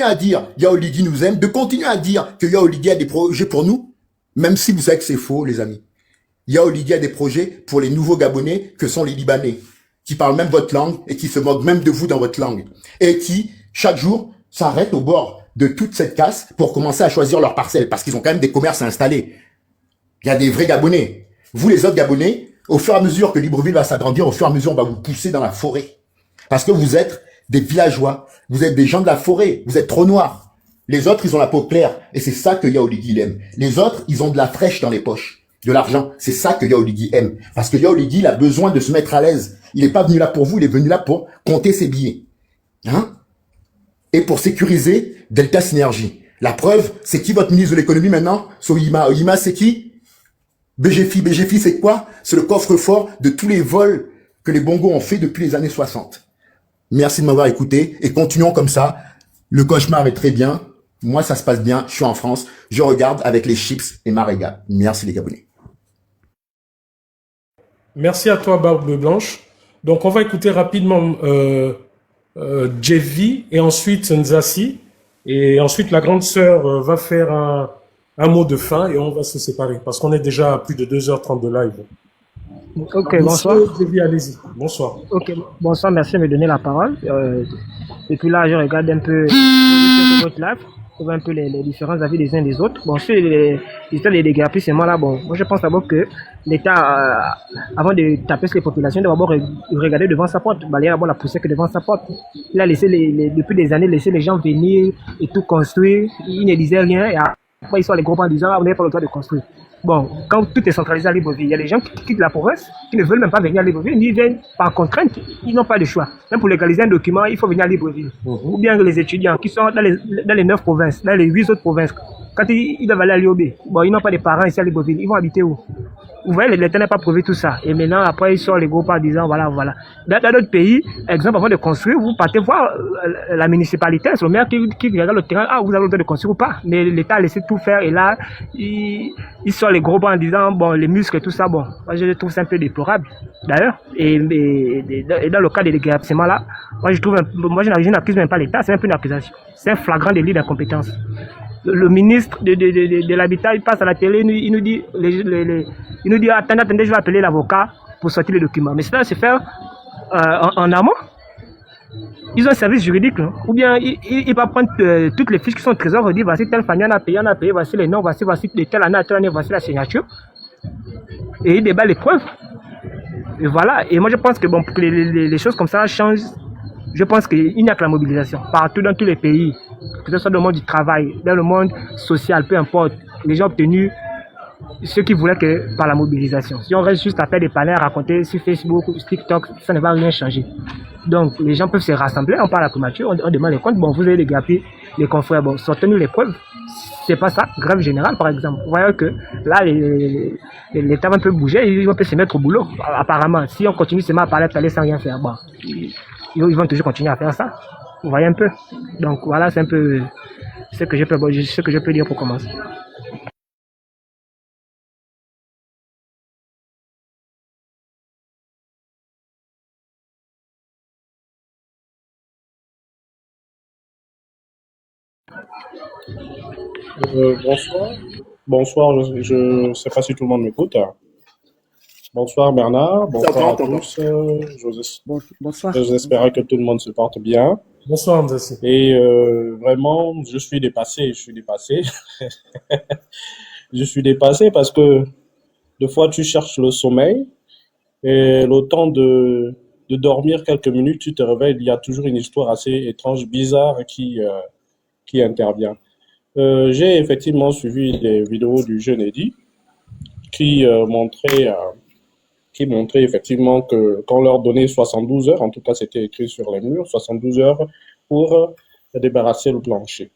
à dire Yaolidi nous aime, de continuer à dire que Yaolidi a des projets pour nous, même si vous savez que c'est faux, les amis. Yaolidi a des projets pour les nouveaux Gabonais que sont les Libanais, qui parlent même votre langue et qui se moquent même de vous dans votre langue. Et qui, chaque jour, s'arrêtent au bord de toute cette casse pour commencer à choisir leur parcelle, parce qu'ils ont quand même des commerces à installer. Il y a des vrais Gabonais. Vous, les autres Gabonais, au fur et à mesure que Libreville va s'agrandir, au fur et à mesure, on va vous pousser dans la forêt. Parce que vous êtes des villageois, vous êtes des gens de la forêt, vous êtes trop noirs. Les autres, ils ont la peau claire, et c'est ça que Yaolidi aime. Les autres, ils ont de la fraîche dans les poches, de l'argent. C'est ça que Yaolidi aime. Parce que Yaolidi, il a besoin de se mettre à l'aise. Il n'est pas venu là pour vous, il est venu là pour compter ses billets. Hein? Et pour sécuriser Delta Synergie. La preuve, c'est qui votre ministre de l'économie maintenant? Sohima. Oyima, c'est qui? BGFI. BGFI, c'est quoi? C'est le coffre-fort de tous les vols que les bongos ont fait depuis les années 60. Merci de m'avoir écouté et continuons comme ça. Le cauchemar est très bien. Moi, ça se passe bien. Je suis en France. Je regarde avec les chips et ma régale. Merci les Gabonais. Merci à toi, Barbe Blanche. Donc, on va écouter rapidement JV et ensuite Nzassi. Et ensuite, la grande sœur va faire un mot de fin et on va se séparer parce qu'on est déjà à plus de 2h30 de live. Ok, bonsoir. JV, allez-y. Bonsoir. Ok, bonsoir, merci de me donner la parole. Et puis là, je regarde un peu votre live, je vois un peu les différents avis des uns des autres. Bon, sur l'histoire des déguerpissements là, bon, moi je pense d'abord que l'État, avant de taper sur les populations, doit d'abord regarder devant sa porte, balayer d'abord la poussière que devant sa porte. Il a laissé depuis des années, laissé les gens venir et tout construire, il ne disait rien, et après ils sont les groupes en disant, ah, vous n'avez pas le droit de construire. Bon, quand tout est centralisé à Libreville, il y a des gens qui quittent la province, qui ne veulent même pas venir à Libreville, ils viennent par contrainte, ils n'ont pas de choix. Même pour légaliser un document, il faut venir à Libreville. Ou bien les étudiants qui sont dans les 9 provinces, dans les 8 autres provinces, quand ils doivent aller à l'IOB, bon, ils n'ont pas de parents ici à Libreville, ils vont habiter où? Vous voyez, l'État n'a pas prouvé tout ça. Et maintenant, après, ils sortent les groupes en disant, voilà, voilà. Dans d'autres pays, exemple, avant de construire, vous partez voir la municipalité, c'est le maire qui regarde le terrain, ah, vous avez le droit de construire ou pas. Mais l'État a laissé tout faire et là, ils sortent les groupes en disant, bon, les muscles et tout ça, bon, moi, je trouve ça un peu déplorable, d'ailleurs. Et dans le cas des dégrapsements là, moi, je n'accuse même pas l'État, c'est un peu une accusation. C'est un flagrant délit d'incompétence. Le ministre de l'Habitat, il passe à la télé, il nous dit attendez, je vais appeler l'avocat pour sortir les documents. Mais cela se fait en amont. Ils ont un service juridique, hein. Ou bien il va prendre toutes les fiches qui sont au trésor, il dit voici telle famille, on a payé, voici les noms, voici de telle année à telle année, voici la signature. Et il débat les preuves. Et voilà. Et moi je pense que bon, pour que les choses comme ça changent, je pense qu'il n'y a que la mobilisation. Partout dans tous les pays, que ce soit dans le monde du travail, dans le monde social, peu importe, les gens ont obtenu ce qu'ils voulaient que par la mobilisation. Si on reste juste à faire des panels, à raconter sur Facebook, sur TikTok, ça ne va rien changer. Donc les gens peuvent se rassembler, on parle à la primature, on demande les comptes, bon vous avez les gapis, les confrères, bon sortez-nous les preuves. C'est pas ça, grève générale par exemple. Vous voyez que là l'État va un peu bouger, ils vont se mettre au boulot. Apparemment, si on continue seulement à parler sans rien faire, bon, ils vont toujours continuer à faire ça. Vous voyez un peu. Donc voilà, c'est un peu ce que je peux dire pour commencer. Bonsoir. Bonsoir, je ne sais pas si tout le monde m'écoute. Bonsoir Bernard, bonsoir à tous. Bonsoir. J'espère que tout le monde se porte bien. Bonsoir Nzassi. Et vraiment, je suis dépassé. Je suis dépassé parce que des fois tu cherches le sommeil et le temps de dormir quelques minutes, tu te réveilles, il y a toujours une histoire assez étrange, bizarre qui intervient. J'ai effectivement suivi les vidéos du jeune Eddy qui montrait effectivement que quand on leur donnait 72 heures, en tout cas c'était écrit sur les murs, 72 heures pour débarrasser le plancher.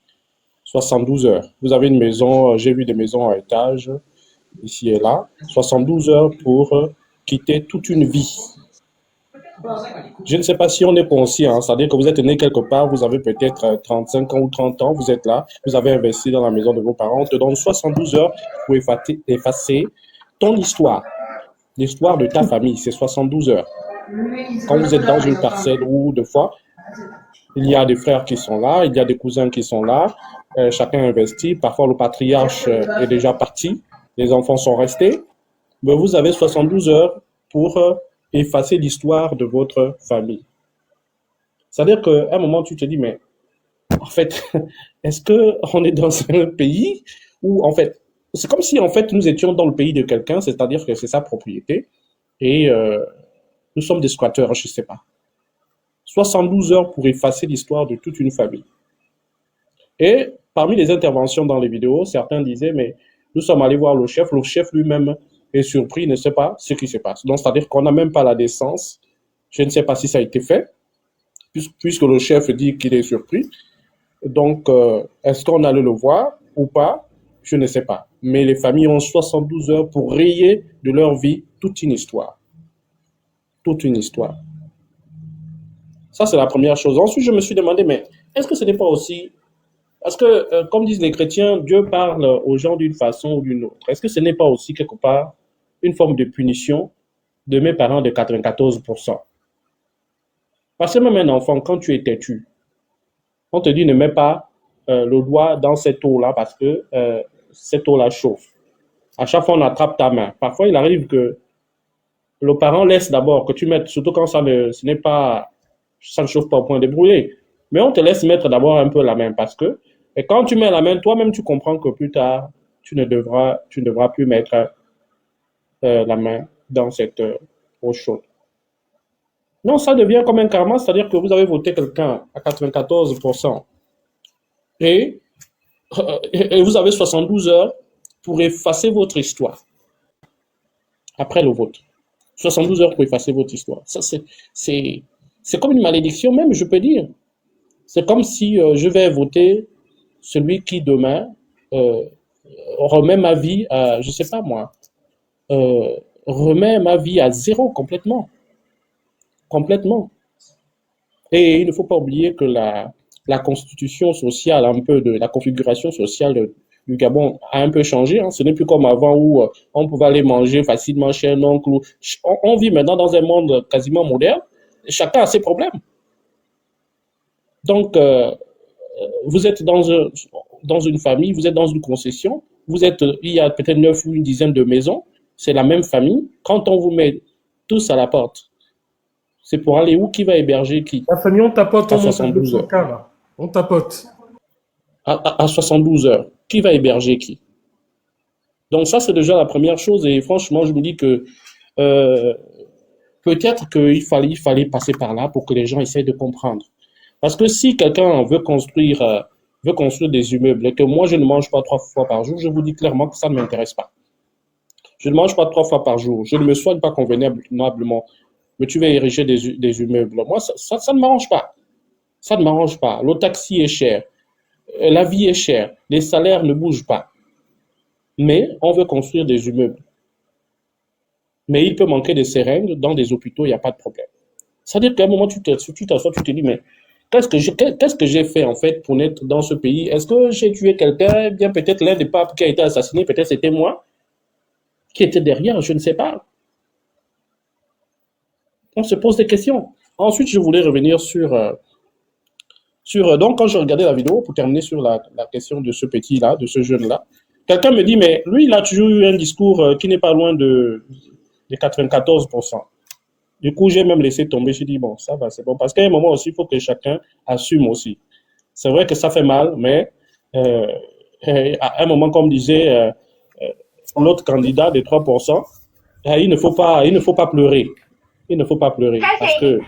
72 heures. Vous avez une maison, j'ai vu des maisons à étage, ici et là. 72 heures pour quitter toute une vie. Je ne sais pas si on est conscient, c'est-à-dire que vous êtes né quelque part, vous avez peut-être 35 ans ou 30 ans, vous êtes là, vous avez investi dans la maison de vos parents, on te donne 72 heures pour effacer ton histoire. L'histoire de ta famille, c'est 72 heures. Quand vous êtes dans une parcelle ou deux fois, Il y a des frères qui sont là, il y a des cousins qui sont là, chacun investit. Parfois, le patriarche est déjà parti, les enfants sont restés. Mais vous avez 72 heures pour effacer l'histoire de votre famille. C'est-à-dire qu'à un moment, tu te dis, mais en fait, est-ce qu'on est dans un pays où, en fait, c'est comme si, en fait, nous étions dans le pays de quelqu'un, c'est-à-dire que c'est sa propriété, et nous sommes des squatteurs, je ne sais pas. 72 heures pour effacer l'histoire de toute une famille. Et parmi les interventions dans les vidéos, certains disaient, mais nous sommes allés voir le chef lui-même est surpris, il ne sait pas ce qui se passe. Donc, c'est-à-dire qu'on n'a même pas la décence, je ne sais pas si ça a été fait, puisque le chef dit qu'il est surpris. Donc, est-ce qu'on allait le voir ou pas? Je ne sais pas. Mais les familles ont 72 heures pour rayer de leur vie toute une histoire. Toute une histoire. Ça, c'est la première chose. Ensuite, je me suis demandé, mais est-ce que ce n'est pas aussi... Parce que, comme disent les chrétiens, Dieu parle aux gens d'une façon ou d'une autre. Est-ce que ce n'est pas aussi, quelque part, une forme de punition de mes parents de 94%? Parce que même un enfant, quand tu es têtu, on te dit ne mets pas le doigt dans cette eau-là parce que cette eau-là chauffe. À chaque fois, on attrape ta main. Parfois, il arrive que le parent laisse d'abord que tu mettes, surtout quand ça ne chauffe pas au point de brûler. Mais on te laisse mettre d'abord un peu la main parce que, et quand tu mets la main, toi-même, tu comprends que plus tard, tu ne devras plus mettre la main dans cette eau chaude. Non, ça devient comme un karma, c'est-à-dire que vous avez voté quelqu'un à 94% et vous avez 72 heures pour effacer votre histoire après le vote. 72 heures pour effacer votre histoire. Ça, c'est comme une malédiction même, je peux dire. C'est comme si je vais voter celui qui demain remet ma vie à, je sais pas moi, remet ma vie à zéro complètement. Complètement. Et il ne faut pas oublier que la constitution sociale, un peu de la configuration sociale du Gabon a un peu changé. Hein. Ce n'est plus comme avant où on pouvait aller manger facilement chez un oncle. On vit maintenant dans un monde quasiment moderne. Chacun a ses problèmes. Donc, vous êtes dans une famille, vous êtes dans une concession, il y a peut-être 9 ou une dizaine de maisons, c'est la même famille. Quand on vous met tous à la porte, c'est pour aller où? Qui va héberger qui? La famille, on tapote, À on monte 72 heures. cas, là. On tapote. À 72 heures. Qui va héberger qui? Donc ça, c'est déjà la première chose. Et franchement, je me dis que peut-être qu'il fallait passer par là pour que les gens essayent de comprendre. Parce que si quelqu'un veut construire des immeubles et que moi, je ne mange pas 3 fois par jour, je vous dis clairement que ça ne m'intéresse pas. Je ne mange pas 3 fois par jour. Je ne me soigne pas convenablement. Mais tu vas ériger des immeubles. Moi, ça ne m'arrange pas. Ça ne m'arrange pas. Le taxi est cher. La vie est chère. Les salaires ne bougent pas. Mais on veut construire des immeubles. Mais il peut manquer de seringues dans des hôpitaux, il n'y a pas de problème. C'est-à-dire qu'à un moment, tu t'assois, tu te dis, mais qu'est-ce que j'ai fait en fait pour naître dans ce pays? Est-ce que j'ai tué quelqu'un? Bien peut-être l'un des papes qui a été assassiné, peut-être c'était moi qui était derrière, je ne sais pas. On se pose des questions. Ensuite, je voulais revenir sur donc quand je regardais la vidéo, pour terminer sur la question de ce petit-là, de ce jeune-là, quelqu'un me dit, mais lui, il a toujours eu un discours qui n'est pas loin de 94%. Du coup, j'ai même laissé tomber. J'ai dit, bon, ça va, c'est bon. Parce qu'à un moment aussi, il faut que chacun assume aussi. C'est vrai que ça fait mal, mais à un moment, comme disait l'autre candidat des 3%, il ne faut pas pleurer. Il ne faut pas pleurer. Parce que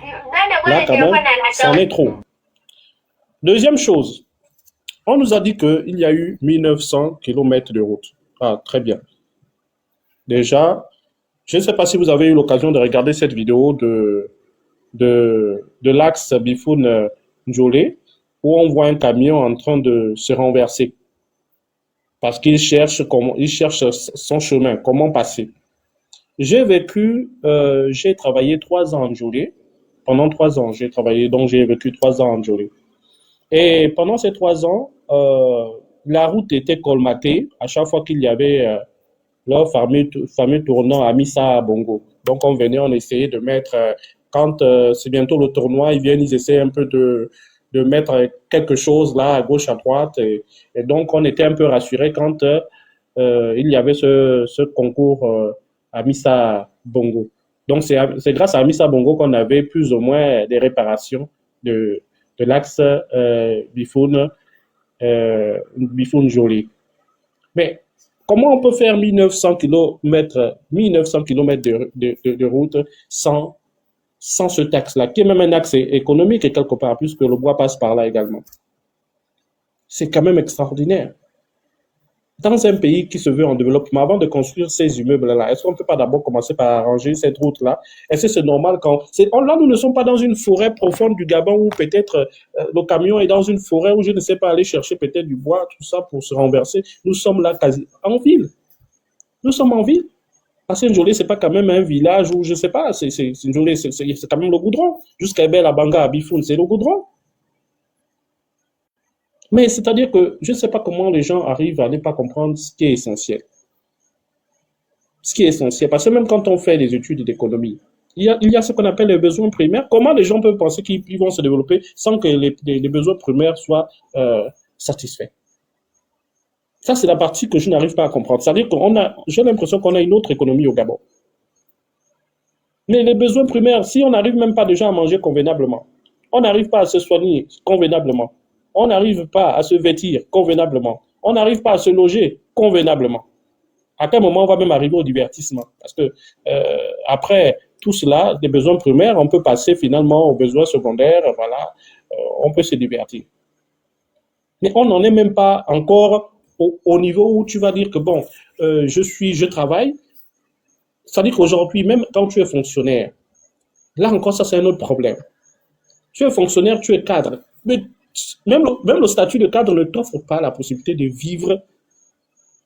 là, quand même, c'en est trop. Deuxième chose, on nous a dit qu'il y a eu 1900 km de route. Ah, très bien. Déjà, je ne sais pas si vous avez eu l'occasion de regarder cette vidéo de l'axe Bifoun-Njolé, où on voit un camion en train de se renverser. Parce qu'il cherche son chemin, comment passer. J'ai travaillé 3 ans en Njolé. Pendant 3 ans, donc j'ai vécu 3 ans en Njolé. Et pendant ces 3 ans, la route était colmatée à chaque fois qu'il y avait leur fameux tournant à Missa Bongo. Donc on essayait de mettre, quand c'est bientôt le tournoi, ils essayent un peu de de mettre quelque chose là à gauche, à droite. Et donc, on était un peu rassurés quand il y avait ce concours à Missa Bongo. Donc, c'est grâce à Missa Bongo qu'on avait plus ou moins des réparations de l'axe Bifoun-Joly. Mais comment on peut faire 1900 kilomètres de route sans ce axe-là, qui est même un axe économique et quelque part, puisque le bois passe par là également. C'est quand même extraordinaire. Dans un pays qui se veut en développement, avant de construire ces immeubles-là, est-ce qu'on ne peut pas d'abord commencer par arranger cette route-là? Est-ce que c'est normal là, nous ne sommes pas dans une forêt profonde du Gabon où peut-être le camion est dans une forêt où je ne sais pas aller chercher peut-être du bois, tout ça pour se renverser. Nous sommes là quasi en ville. Nous sommes en ville. Parce qu'une journée, c'est pas quand même un village où, je sais pas, c'est une journée, c'est quand même le goudron. Jusqu'à Ebel, à Banga, à Bifoun, c'est le goudron. Mais c'est-à-dire que je ne sais pas comment les gens arrivent à ne pas comprendre ce qui est essentiel. Ce qui est essentiel, parce que même quand on fait des études d'économie, il y a ce qu'on appelle les besoins primaires. Comment les gens peuvent penser qu'ils vont se développer sans que les besoins primaires soient satisfaits? Ça, c'est la partie que je n'arrive pas à comprendre. C'est-à-dire j'ai l'impression qu'on a une autre économie au Gabon. Mais les besoins primaires, si on n'arrive même pas déjà à manger convenablement, on n'arrive pas à se soigner convenablement, on n'arrive pas à se vêtir convenablement, on n'arrive pas à se loger convenablement. À quel moment on va même arriver au divertissement? Parce que après tout cela, des besoins primaires, on peut passer finalement aux besoins secondaires, voilà, on peut se divertir. Mais on n'en est même pas encore au niveau où tu vas dire que bon, je travaille. C'est-à-dire qu'aujourd'hui, même quand tu es fonctionnaire, là encore, ça c'est un autre problème. Tu es fonctionnaire, tu es cadre. Mais même le statut de cadre ne t'offre pas la possibilité de vivre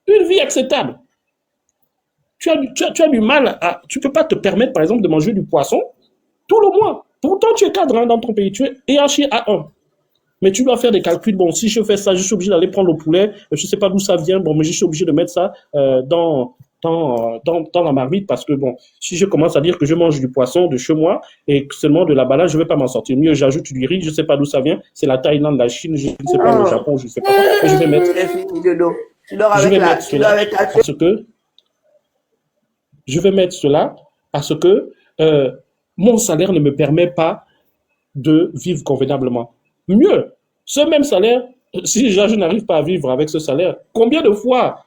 une vie acceptable. Tu as du mal tu peux pas te permettre, par exemple, de manger du poisson tout le mois. Pourtant, tu es cadre hein, dans ton pays, tu es hiérarchie A1. Mais tu dois faire des calculs. Bon, si je fais ça, je suis obligé d'aller prendre le poulet. Je sais pas d'où ça vient. Bon, mais je suis obligé de mettre ça dans la marmite parce que bon, si je commence à dire que je mange du poisson de chez moi et que seulement de la balade, je vais pas m'en sortir. Mieux, j'ajoute du riz. Je sais pas d'où ça vient. C'est la Thaïlande, la Chine, je ne sais pas le Japon, je ne sais pas. Et je vais mettre. Je vais mettre cela parce que mon salaire ne me permet pas de vivre convenablement. Mieux, ce même salaire, si je n'arrive pas à vivre avec ce salaire, combien de fois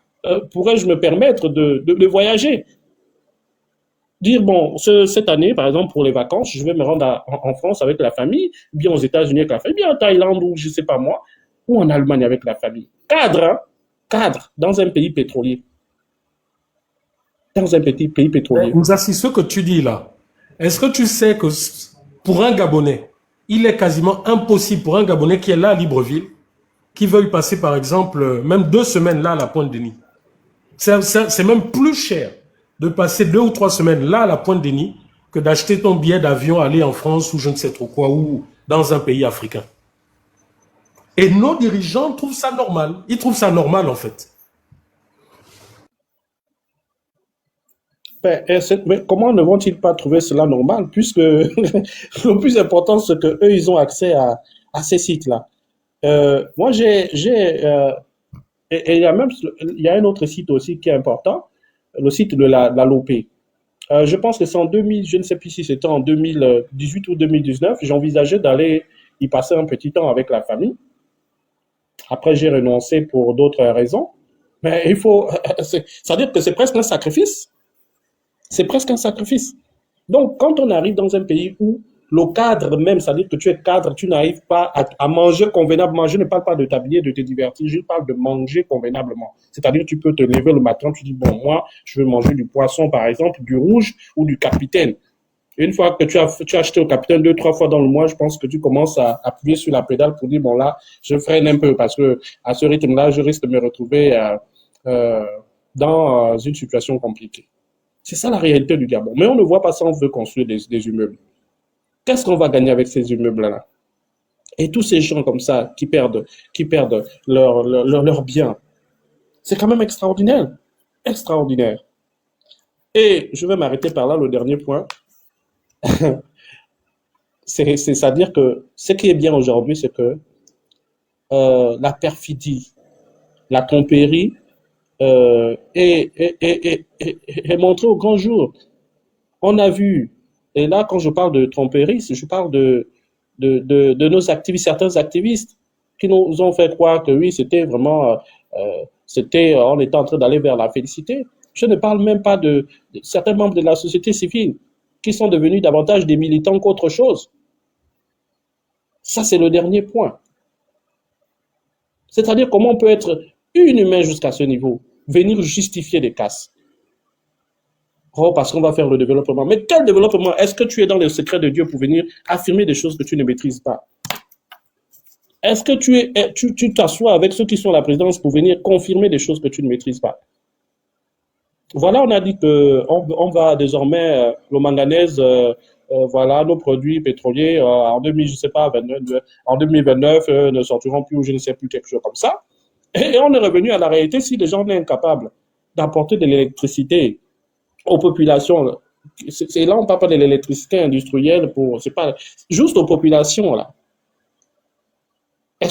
pourrais-je me permettre de voyager? Dire, bon, cette année, par exemple, pour les vacances, je vais me rendre en France avec la famille, bien aux États-Unis avec la famille, bien en Thaïlande ou je ne sais pas moi, ou en Allemagne avec la famille. Cadre, hein? Cadre, dans un pays pétrolier. Dans un petit pays pétrolier. Mzassi, ce que tu dis là, est-ce que tu sais que pour un Gabonais, il est quasiment impossible pour un Gabonais qui est là à Libreville, qui veuille passer par exemple même 2 semaines là à la Pointe-Denis. C'est même plus cher de passer 2 ou 3 semaines là à la Pointe-Denis que d'acheter ton billet d'avion, aller en France ou je ne sais trop quoi, ou dans un pays africain. Et nos dirigeants trouvent ça normal. Ils trouvent ça normal en fait. Mais comment ne vont-ils pas trouver cela normal puisque le plus important, c'est qu'eux, ils ont accès à ces sites-là. Moi, et il y a un autre site aussi qui est important, le site de la Lopé. Je pense que c'est en 2000, je ne sais plus si c'était en 2018 ou 2019, j'envisageais d'aller y passer un petit temps avec la famille. Après, j'ai renoncé pour d'autres raisons. Mais c'est-à-dire que c'est presque un sacrifice. C'est presque un sacrifice. Donc, quand on arrive dans un pays où le cadre même, c'est-à-dire que tu es cadre, tu n'arrives pas à manger convenablement. Je ne parle pas de t'habiller, de te divertir, je parle de manger convenablement. C'est-à-dire que tu peux te lever le matin, tu dis, bon, moi, je veux manger du poisson, par exemple, du rouge ou du capitaine. Une fois que tu as acheté au capitaine 2-3 fois dans le mois, je pense que tu commences à appuyer sur la pédale pour dire, bon, là, je freine un peu parce que à ce rythme-là, je risque de me retrouver dans une situation compliquée. C'est ça la réalité du Gabon. Mais on ne voit pas ça, on veut construire des immeubles. Qu'est-ce qu'on va gagner avec ces immeubles-là? Et tous ces gens comme ça qui perdent leurs biens, c'est quand même extraordinaire. Extraordinaire. Et je vais m'arrêter par là, le dernier point. C'est-à-dire que ce qui est bien aujourd'hui, c'est que la perfidie, la tromperie est montrée au grand jour. On a vu, et là, quand je parle de tromperie, je parle de nos activistes, certains activistes qui nous ont fait croire que oui, c'était vraiment, on était en train d'aller vers la félicité. Je ne parle même pas de certains membres de la société civile qui sont devenus davantage des militants qu'autre chose. Ça, c'est le dernier point. C'est-à-dire comment on peut être inhumain jusqu'à ce niveau, venir justifier des casses. Oh, parce qu'on va faire le développement. Mais quel développement? Est-ce que tu es dans le secret de Dieu pour venir affirmer des choses que tu ne maîtrises pas? Est-ce que tu t'assois avec ceux qui sont à la présidence pour venir confirmer des choses que tu ne maîtrises pas? Voilà, on a dit qu'on va désormais, le manganèse, voilà, nos produits pétroliers en 2000, je sais pas, en 2029 ne sortiront plus ou je ne sais plus quelque chose comme ça. Et on est revenu à la réalité si les gens sont incapables d'apporter de l'électricité aux populations. C'est là on parle pas de l'électricité industrielle c'est pas juste aux populations là.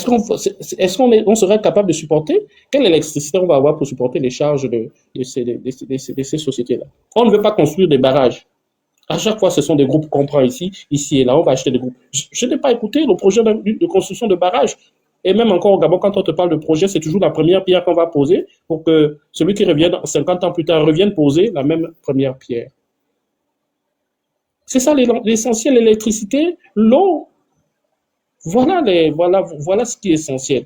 On serait capable de supporter? Quelle électricité on va avoir pour supporter les charges de ces sociétés-là? On ne veut pas construire des barrages. À chaque fois, ce sont des groupes qu'on prend ici et là, on va acheter des groupes. Je n'ai pas écouté le projet de construction de barrages. Et même encore au Gabon, quand on te parle de projet, c'est toujours la première pierre qu'on va poser pour que celui qui revient 50 ans plus tard revienne poser la même première pierre. C'est ça l'essentiel, l'électricité, l'eau. Voilà ce qui est essentiel.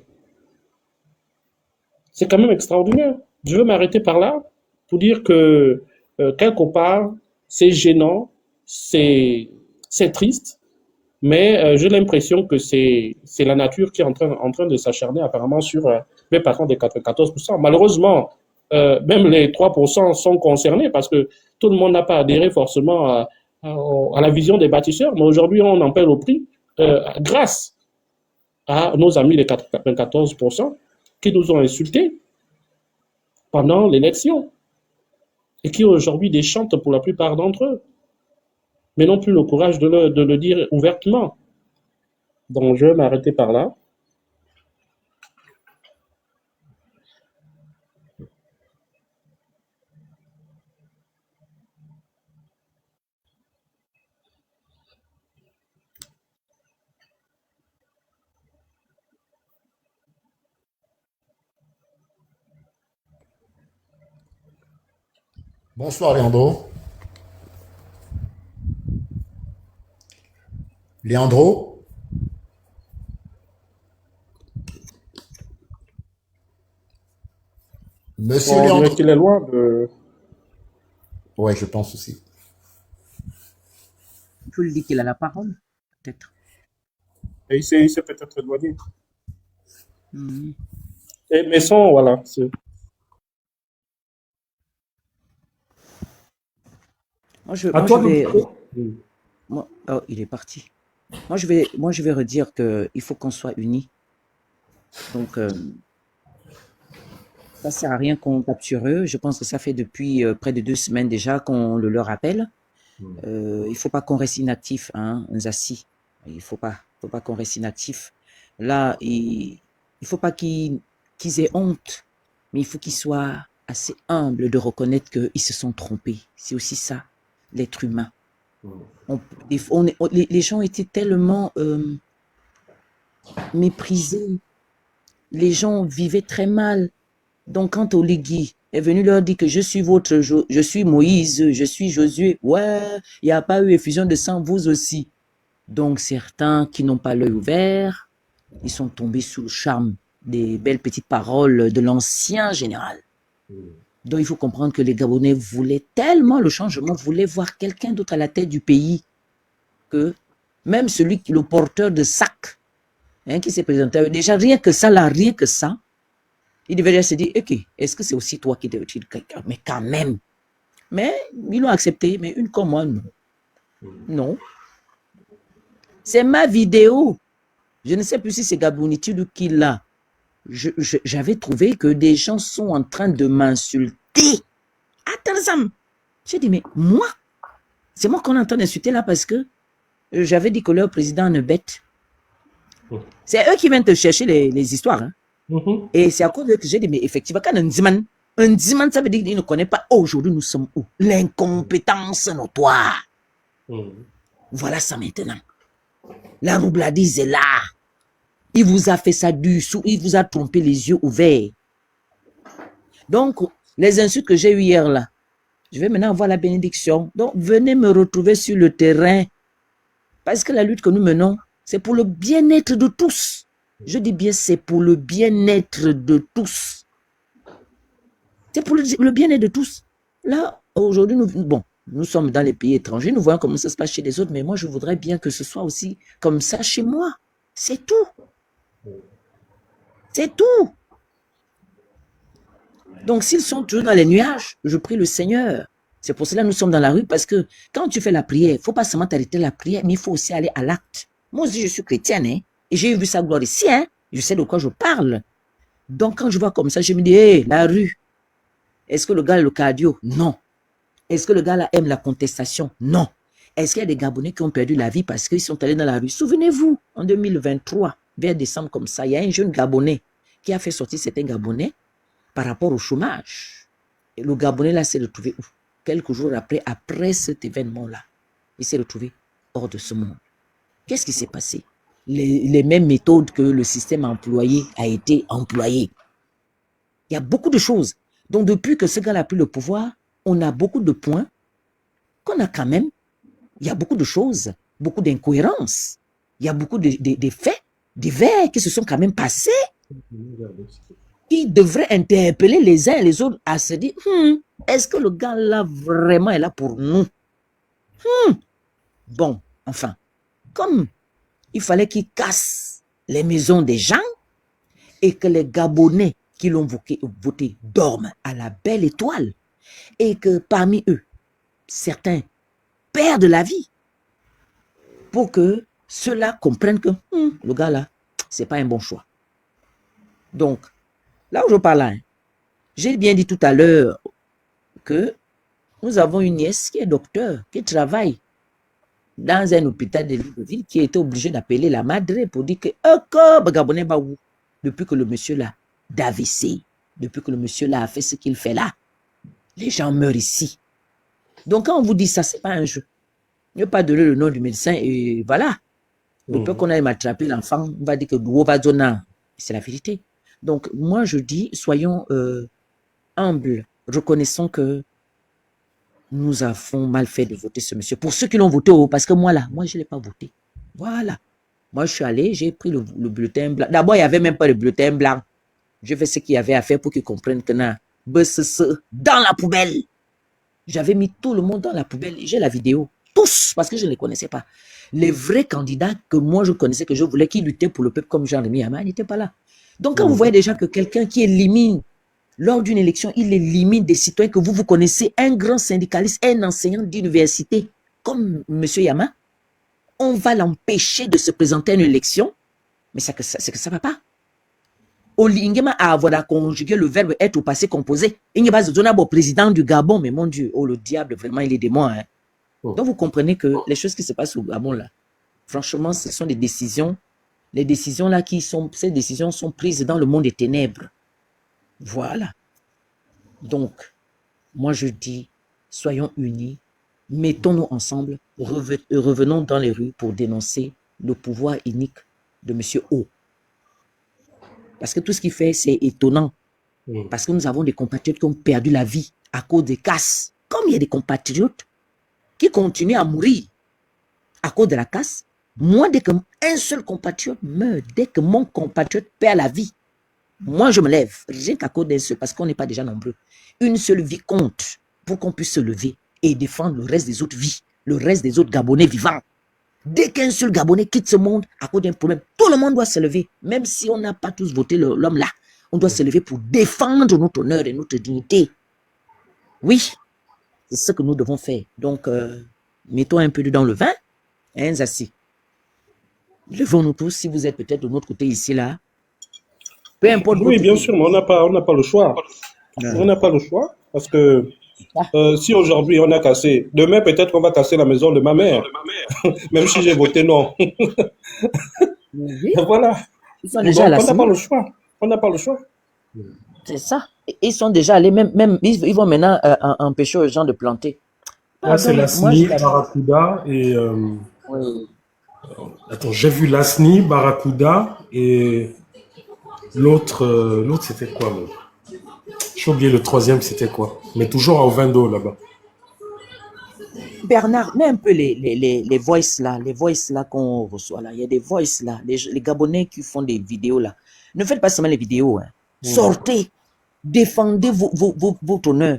C'est quand même extraordinaire. Je veux m'arrêter par là pour dire que quelque part, c'est gênant, c'est triste, mais j'ai l'impression que c'est la nature qui est en train de s'acharner apparemment sur mes parents des 94%. Malheureusement, même les 3% sont concernés parce que tout le monde n'a pas adhéré forcément à la vision des bâtisseurs, mais aujourd'hui, on en paie le prix grâce à nos amis les 94% qui nous ont insultés pendant l'élection et qui aujourd'hui déchantent pour la plupart d'entre eux, mais n'ont plus le courage de le dire ouvertement. Donc, je vais m'arrêter par là. Bonsoir, Leandro. Leandro? Monsieur On dirait Leandro? qu'il est loin de... Ouais, je pense aussi. Tu lui dis qu'il a la parole, peut-être. Et il s'est peut-être éloigné. Mhm. Mais son, voilà. À toi de... Oh, il est parti. Moi, je vais redire qu'il faut qu'on soit unis. Donc, ça sert à rien qu'on tape sur eux. Je pense que ça fait depuis près de 2 semaines déjà qu'on le leur rappelle. Il faut pas qu'on reste inactif, hein, Nzassi. Il faut pas qu'on reste inactif. Là, il faut pas qu'ils aient honte, mais il faut qu'ils soient assez humbles de reconnaître qu'ils se sont trompés. C'est aussi ça, l'être humain. Les gens étaient tellement méprisés. Les gens vivaient très mal. Donc, quand Oligui est venu leur dire que je suis je suis Moïse, je suis Josué, ouais, il n'y a pas eu effusion de sang, vous aussi. Donc, certains qui n'ont pas l'œil ouvert, ils sont tombés sous le charme des belles petites paroles de l'ancien général. Donc, il faut comprendre que les Gabonais voulaient tellement le changement, voulaient voir quelqu'un d'autre à la tête du pays, que même le porteur de sac, hein, qui s'est présenté à eux, déjà rien que ça, il devait se dire, ok, est-ce que c'est aussi toi qui devais dire quelqu'un? Mais quand même. Mais ils l'ont accepté, mais une comme moi, non. Non. C'est ma vidéo. Je ne sais plus si c'est Gabounitude ou qui l'a. J'avais trouvé que des gens sont en train de m'insulter. Attends, Sam. J'ai dit, mais moi, c'est moi qu'on est en train d'insulter là parce que j'avais dit que leur président ne bête. Mhm. C'est eux qui viennent te chercher les histoires. Hein. Mhm. Et c'est à cause d'eux que j'ai dit, mais effectivement, quand un Ndiman, ça veut dire qu'il ne connaît pas aujourd'hui nous sommes où. L'incompétence notoire. Mhm. Voilà ça maintenant. La roubladise est là. Il vous a fait ça du sous, il vous a trompé les yeux ouverts. Donc, les insultes que j'ai eues hier là, je vais maintenant avoir la bénédiction. Donc, venez me retrouver sur le terrain. Parce que la lutte que nous menons, c'est pour le bien-être de tous. Je dis bien, c'est pour le bien-être de tous. C'est pour le bien-être de tous. Là, aujourd'hui, nous sommes dans les pays étrangers, nous voyons comment ça se passe chez les autres, mais moi, je voudrais bien que ce soit aussi comme ça chez moi. C'est tout. C'est tout. Donc, s'ils sont toujours dans les nuages, je prie le Seigneur. C'est pour cela que nous sommes dans la rue, parce que quand tu fais la prière, il ne faut pas seulement t'arrêter la prière, mais il faut aussi aller à l'acte. Moi aussi, je suis chrétienne, hein, et j'ai vu sa gloire ici, hein, je sais de quoi je parle. Donc, quand je vois comme ça, je me dis, hé, la rue, est-ce que le gars a le cardio? Non. Est-ce que le gars là aime la contestation? Non. Est-ce qu'il y a des Gabonais qui ont perdu la vie parce qu'ils sont allés dans la rue? Souvenez-vous, en 2023, vers décembre comme ça, il y a un jeune Gabonais qui a fait sortir certains Gabonais par rapport au chômage. Et le Gabonais là s'est retrouvé où? Quelques jours après cet événement-là, il s'est retrouvé hors de ce monde. Qu'est-ce qui s'est passé? Les mêmes méthodes que le système employé a été employé. Il y a beaucoup de choses. Donc, depuis que ce gars a pris le pouvoir, on a beaucoup de points qu'on a quand même. Il y a beaucoup de choses, beaucoup d'incohérences. Il y a beaucoup de faits divers qui se sont quand même passés, qui devraient interpeller les uns et les autres à se dire, est-ce que le gars là vraiment est là pour nous? Bon, enfin, comme il fallait qu'il casse les maisons des gens et que les Gabonais qui l'ont voté dorment à la belle étoile et que parmi eux, certains perdent la vie pour que ceux-là comprennent que le gars là, c'est pas un bon choix. Donc, là où je parle, hein, j'ai bien dit tout à l'heure que nous avons une nièce qui est docteur, qui travaille dans un hôpital de Libreville, qui a été obligée d'appeler la madre pour dire que depuis que le monsieur là d'AVC, depuis que le monsieur là a fait ce qu'il fait là, les gens meurent ici. Donc quand on vous dit ça, c'est pas un jeu. Il n'y a pas donné le nom du médecin et voilà. Le peu qu'on aille m'attraper l'enfant, on va dire que c'est la vérité. Donc moi je dis, soyons humbles, reconnaissons que nous avons mal fait de voter ce monsieur. Pour ceux qui l'ont voté, parce que moi je ne l'ai pas voté. Voilà. Moi je suis allé, j'ai pris le bulletin blanc. D'abord il n'y avait même pas le bulletin blanc. J'ai fait ce qu'il y avait à faire pour qu'ils comprennent que dans la poubelle. J'avais mis tout le monde dans la poubelle. J'ai la vidéo. Tous, parce que je ne les connaissais pas. Les vrais candidats que moi je connaissais, que je voulais, qui luttaient pour le peuple comme Jean-Rémy Ama, n'étaient pas là. Donc quand vous voyez déjà que quelqu'un qui élimine, lors d'une élection, il élimine des citoyens que vous connaissez, un grand syndicaliste, un enseignant d'université, comme M. Yama, on va l'empêcher de se présenter à une élection, mais c'est que ça ne va pas. Olingema a avoir conjugué le verbe être au passé composé. Il n'y a pas de président du Gabon, mais mon Dieu, oh le diable, vraiment, il est démon. Hein. Donc vous comprenez que les choses qui se passent au Gabon là, franchement, ce sont des décisions. Les décisions là ces décisions sont prises dans le monde des ténèbres. Voilà. Donc, moi je dis, soyons unis, mettons-nous ensemble, revenons dans les rues pour dénoncer le pouvoir unique de M. O. Parce que tout ce qu'il fait, c'est étonnant. Parce que nous avons des compatriotes qui ont perdu la vie à cause des casses. Comme il y a des compatriotes qui continuent à mourir à cause de la casse, moi, dès qu'un seul compatriote meurt, dès que mon compatriote perd la vie, moi, je me lève, rien qu'à cause d'un seul, parce qu'on n'est pas déjà nombreux. Une seule vie compte pour qu'on puisse se lever et défendre le reste des autres vies, le reste des autres Gabonais vivants. Dès qu'un seul Gabonais quitte ce monde à cause d'un problème, tout le monde doit se lever. Même si on n'a pas tous voté l'homme là, on doit se lever pour défendre notre honneur et notre dignité. Oui, c'est ce que nous devons faire. Donc, mettons un peu dans le vin, hein, Zassi. Levons-nous tous, si vous êtes peut-être de notre côté ici, là. Peu importe. Oui, bien sûr, mais on n'a pas le choix. On n'a pas le choix parce que Ah, Si aujourd'hui on a cassé, demain peut-être on va casser la maison de ma mère, même si j'ai voté non. oui, Voilà. ils sont déjà à Donc la on n'a pas CENI. le choix. On n'a pas le choix. C'est ça. Ils sont déjà allés, même ils vont maintenant empêcher aux gens de planter. Là, c'est Pardon, moi je l'ASNI, l'adore. Barracuda et... Oui. attends, j'ai vu l'ASNI, Barracuda et l'autre, l'autre c'était quoi même? J'ai oublié le troisième, c'était quoi? Mais toujours à Ovendo là-bas. Bernard, mets un peu les voice là qu'on reçoit là. Il y a des voice là, les Gabonais qui font des vidéos là. Ne faites pas seulement les vidéos, hein. Sortez, défendez votre honneur.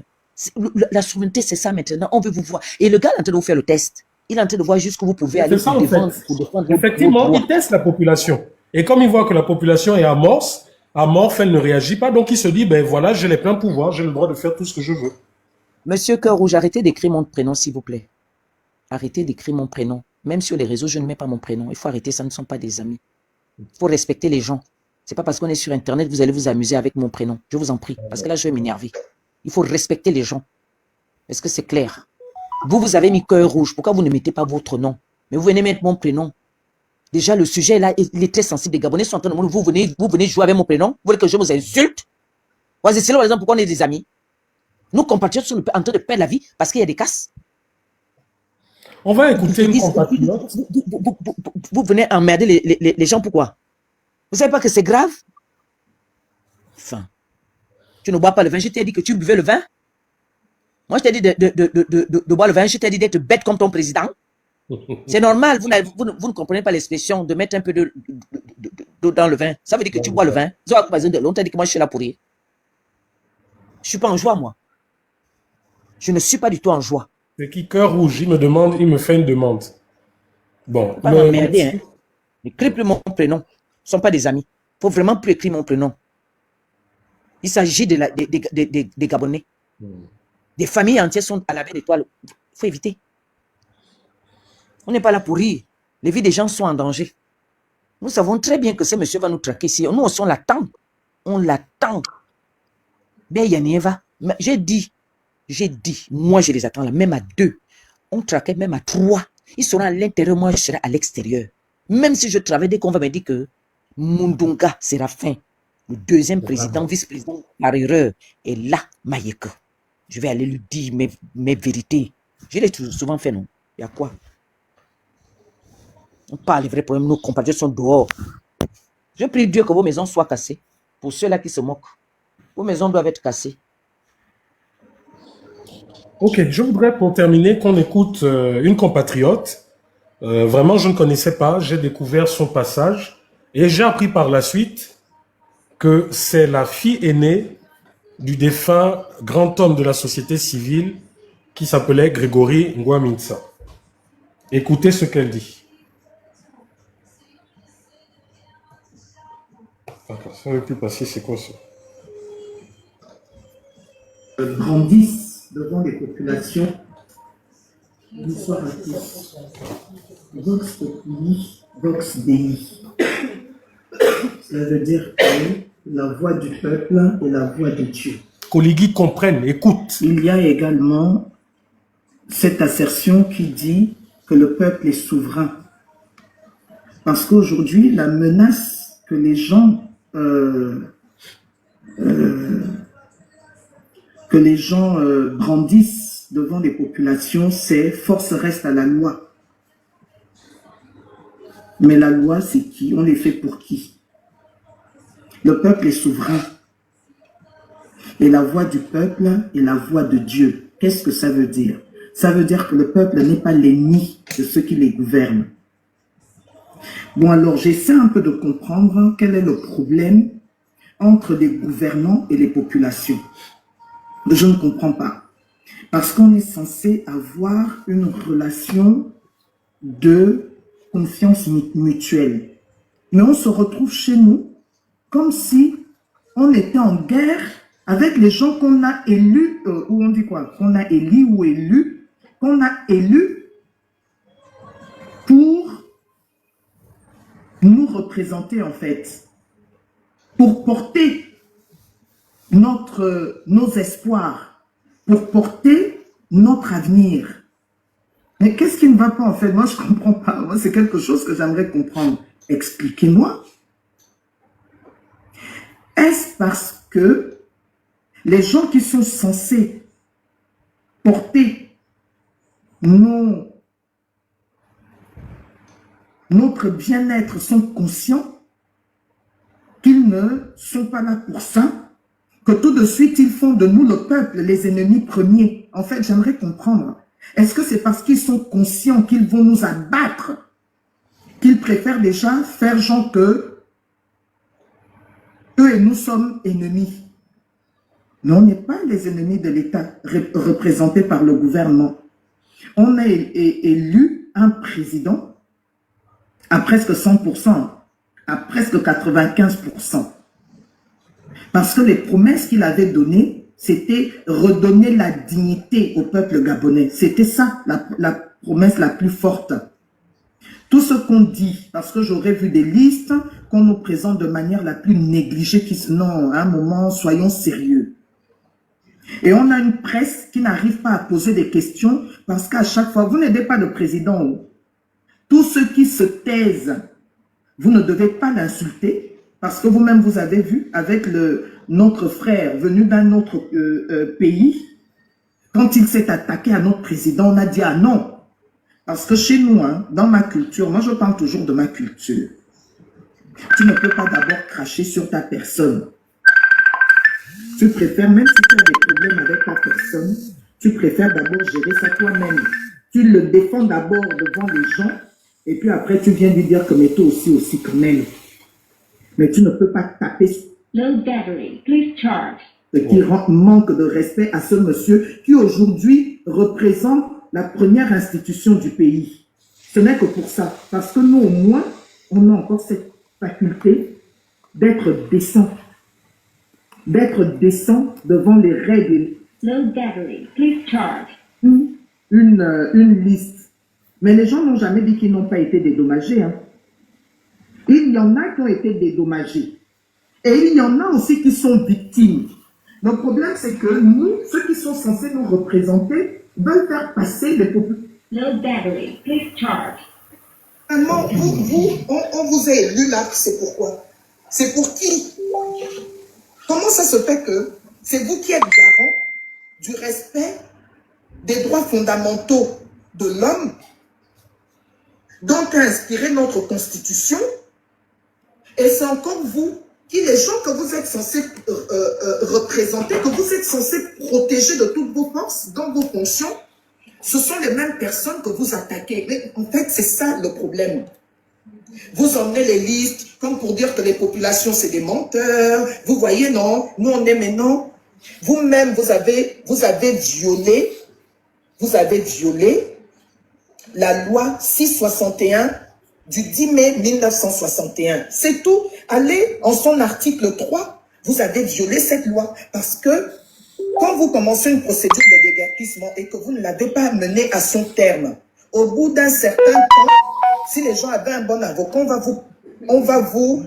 La souveraineté, c'est ça maintenant. On veut vous voir. Et le gars est en train de vous faire le test. Il est en train de voir jusqu'où vous pouvez aller C'est ça en fait. pour défendre vos Effectivement, droits. il teste la population. Et comme il voit que la population est amorphe, elle ne réagit pas, donc il se dit, ben voilà, j'ai les pleins pouvoirs, j'ai le droit de faire tout ce que je veux. Monsieur Cœur Rouge, arrêtez d'écrire mon prénom, s'il vous plaît. Arrêtez d'écrire mon prénom. Même sur les réseaux, je ne mets pas mon prénom. Il faut arrêter, ça ne sont pas des amis. Il faut respecter les gens. C'est pas parce qu'on est sur Internet, vous allez vous amuser avec mon prénom. Je vous en prie. Parce que là, je vais m'énerver. Il faut respecter les gens. Est-ce que c'est clair? Vous avez mis Cœur Rouge. Pourquoi vous ne mettez pas votre nom? Mais vous venez mettre mon prénom. Déjà, le sujet là, il est très sensible. Les Gabonais sont en train de me dire, vous venez jouer avec mon prénom? Vous voulez que je vous insulte? C'est là, par exemple, pourquoi on est des amis? Nos compatriotes sont en train de perdre la vie parce qu'il y a des casses. On va écouter une compatriote. Vous venez emmerder les gens, pourquoi? Vous savez pas que c'est grave? Enfin, tu ne bois pas le vin. Je t'ai dit que tu buvais le vin. Moi, je t'ai dit de boire le vin. Je t'ai dit d'être bête comme ton président. C'est normal. Vous ne comprenez pas l'expression de mettre un peu d'eau dans le vin. Ça veut dire que tu bois le vin. On t'a dit que moi, je suis là pour rire. Je ne suis pas en joie, moi. Je ne suis pas du tout en joie. C'est qui Cœur Rouge? Il me fait une demande. Bon. Pas m'emmerder, hein. N'écris plus mon prénom. Ce ne sont pas des amis. Il faut vraiment plus écrire mon prénom. Il s'agit des Gabonais. Des familles entières sont à la veille d'étoile. Il faut éviter. On n'est pas là pour rire. Les vies des gens sont en danger. Nous savons très bien que ce monsieur va nous traquer ici. Nous, on l'attend. On l'attend. Ben, Yanieva, j'ai dit, moi, je les attends là, même à 2. On traquait même à 3. Ils seront à l'intérieur, moi, je serai à l'extérieur. Même si je travaille, dès qu'on va me dire que Mundunga Séraphin, le deuxième président, vice-président par erreur, est là, Mayeka. Je vais aller lui dire mes vérités. Je l'ai souvent fait, non? Il y a quoi? On parle des vrais problèmes, nos compatriotes sont dehors. Je prie Dieu que vos maisons soient cassées. Pour ceux-là qui se moquent, vos maisons doivent être cassées. Ok, je voudrais pour terminer qu'on écoute une compatriote. Vraiment, je ne connaissais pas, j'ai découvert son passage et j'ai appris par la suite que c'est la fille aînée du défunt grand homme de la société civile qui s'appelait Grégory Ngouaminsa. Écoutez ce qu'elle dit. D'accord, ça ne veut plus passer, c'est quoi ça? Grandissent devant les populations. Bonsoir à tous. Vox Populi, Vox Dei. Cela veut dire que la voix du peuple est la voix de Dieu. Koligi comprenne, écoute. Il y a également cette assertion qui dit que le peuple est souverain. Parce qu'aujourd'hui, la menace que les gens brandissent devant les populations, c'est force reste à la loi. Mais la loi, c'est qui? On les fait pour qui? Le peuple est souverain. Et la voix du peuple est la voix de Dieu. Qu'est-ce que ça veut dire? Ça veut dire que le peuple n'est pas l'ennemi de ceux qui les gouvernent. Bon, alors j'essaie un peu de comprendre quel est le problème entre les gouvernants et les populations. Je ne comprends pas. Parce qu'on est censé avoir une relation de confiance mutuelle. Mais on se retrouve chez nous comme si on était en guerre avec les gens qu'on a élus, ou on dit quoi? Qu'on a élus ou élus, qu'on a élus pour nous représenter en fait, pour porter nos espoirs. pour porter notre avenir. Mais qu'est-ce qui ne va pas en fait? Moi, je ne comprends pas. Moi, c'est quelque chose que j'aimerais comprendre. Expliquez-moi. Est-ce parce que les gens qui sont censés porter notre bien-être sont conscients qu'ils ne sont pas là pour ça, que tout de suite ils font de nous, le peuple, les ennemis premiers? En fait, j'aimerais comprendre. Est-ce que c'est parce qu'ils sont conscients qu'ils vont nous abattre qu'ils préfèrent déjà faire genre que eux et nous sommes ennemis? Mais on n'est pas les ennemis de l'État représentés par le gouvernement. On a élu un président à presque 100%, à presque 95%. Parce que les promesses qu'il avait données, c'était redonner la dignité au peuple gabonais. C'était ça, la promesse la plus forte. Tout ce qu'on dit, parce que j'aurais vu des listes qu'on nous présente de manière la plus négligée, non, à un moment, soyons sérieux. Et on a une presse qui n'arrive pas à poser des questions parce qu'à chaque fois, vous n'aidez pas le président. Tous ceux qui se taisent, vous ne devez pas l'insulter parce que vous-même, vous avez vu avec notre frère venu d'un autre pays, quand il s'est attaqué à notre président, on a dit « Ah non !» Parce que chez nous, hein, dans ma culture, moi je parle toujours de ma culture, tu ne peux pas d'abord cracher sur ta personne. Tu préfères, même si tu as des problèmes avec ta personne, tu préfères d'abord gérer ça toi-même. Tu le défends d'abord devant les gens, et puis après tu viens lui dire que mais toi aussi quand même. Mais tu ne peux pas taper sur Low battery, please charge. ce qui manque de respect à ce monsieur qui aujourd'hui représente la première institution du pays. Ce n'est que pour ça. Parce que nous, au moins, on a encore cette faculté d'être décent. D'être décent devant les règles. Low battery, please charge. Une liste. Mais les gens n'ont jamais dit qu'ils n'ont pas été dédommagés. Hein. Il y en a qui ont été dédommagés. Et il y en a aussi qui sont victimes. Le problème, c'est que nous, ceux qui sont censés nous représenter, veulent faire passer les populations. Low battery, please charge. Finalement, on vous a élu là, c'est pourquoi? C'est pour qui? Comment ça se fait que c'est vous qui êtes garant du respect des droits fondamentaux de l'homme dont a inspiré notre Constitution, et c'est encore vous qui, les gens que vous êtes censés représenter, que vous êtes censés protéger de toutes vos forces dans vos fonctions, ce sont les mêmes personnes que vous attaquez. Mais en fait, c'est ça le problème. Vous emmenez les listes comme pour dire que les populations, c'est des menteurs. Vous voyez, non? Nous, on est maintenant. Vous-même, vous avez violé la loi 661 du 10 mai 1961. C'est tout. Allez en son article 3, vous avez violé cette loi. Parce que quand vous commencez une procédure de déguerpissement et que vous ne l'avez pas menée à son terme, au bout d'un certain temps, si les gens avaient un bon avocat, on va vous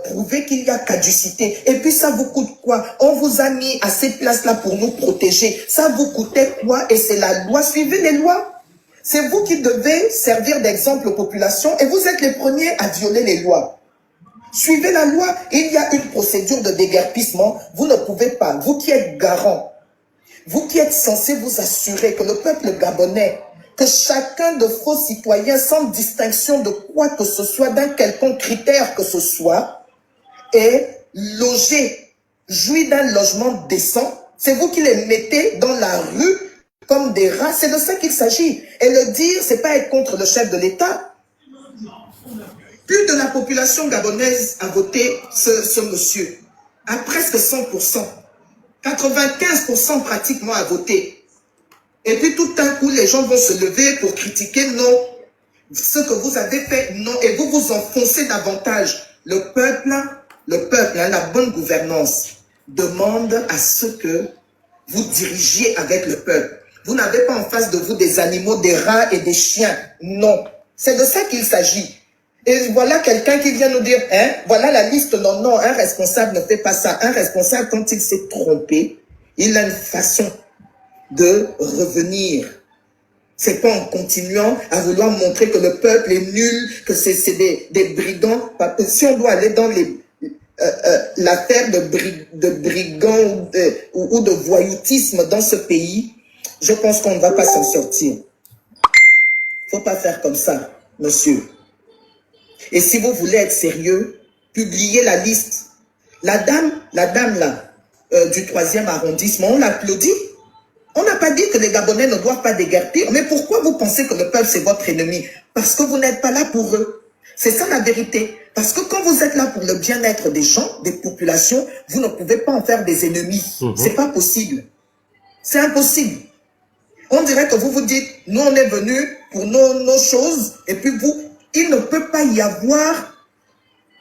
prouver qu'il y a caducité. Et puis ça vous coûte quoi? On vous a mis à ces places-là pour nous protéger. Ça vous coûtait quoi? Et c'est la loi. Suivez les lois. C'est vous qui devez servir d'exemple aux populations et vous êtes les premiers à violer les lois. Suivez la loi. Il y a une procédure de déguerpissement. Vous ne pouvez pas, vous qui êtes garant, vous qui êtes censé vous assurer que le peuple gabonais, que chacun de vos citoyens, sans distinction de quoi que ce soit, d'un quelconque critère que ce soit, est logé, jouit d'un logement décent. C'est vous qui les mettez dans la rue comme des rats. C'est de ça qu'il s'agit. Et le dire, c'est pas être contre le chef de l'État. Plus de la population gabonaise a voté ce monsieur, à presque 100%. 95% pratiquement a voté. Et puis tout d'un coup, les gens vont se lever pour critiquer, non, ce que vous avez fait, non, et vous vous enfoncez davantage. Le peuple, la bonne gouvernance, demande à ce que vous dirigiez avec le peuple. Vous n'avez pas en face de vous des animaux, des rats et des chiens. Non, c'est de ça qu'il s'agit. Et voilà quelqu'un qui vient nous dire, hein, voilà la liste, non, non, un responsable ne fait pas ça. Un responsable, quand il s'est trompé, il a une façon de revenir. C'est pas en continuant à vouloir montrer que le peuple est nul, que c'est des brigands. Si on doit aller dans l'affaire de brigands ou de voyoutisme dans ce pays, je pense qu'on ne va pas s'en sortir. Faut pas faire comme ça, monsieur. Et si vous voulez être sérieux, publiez la liste. La dame là, du 3e arrondissement, on l'applaudit. On n'a pas dit que les Gabonais ne doivent pas déguerpir. Mais pourquoi vous pensez que le peuple, c'est votre ennemi? Parce que vous n'êtes pas là pour eux. C'est ça la vérité. Parce que quand vous êtes là pour le bien-être des gens, des populations, vous ne pouvez pas en faire des ennemis. C'est pas possible. C'est impossible. On dirait que vous vous dites, nous on est venus pour nos choses, et puis vous, il ne peut pas y avoir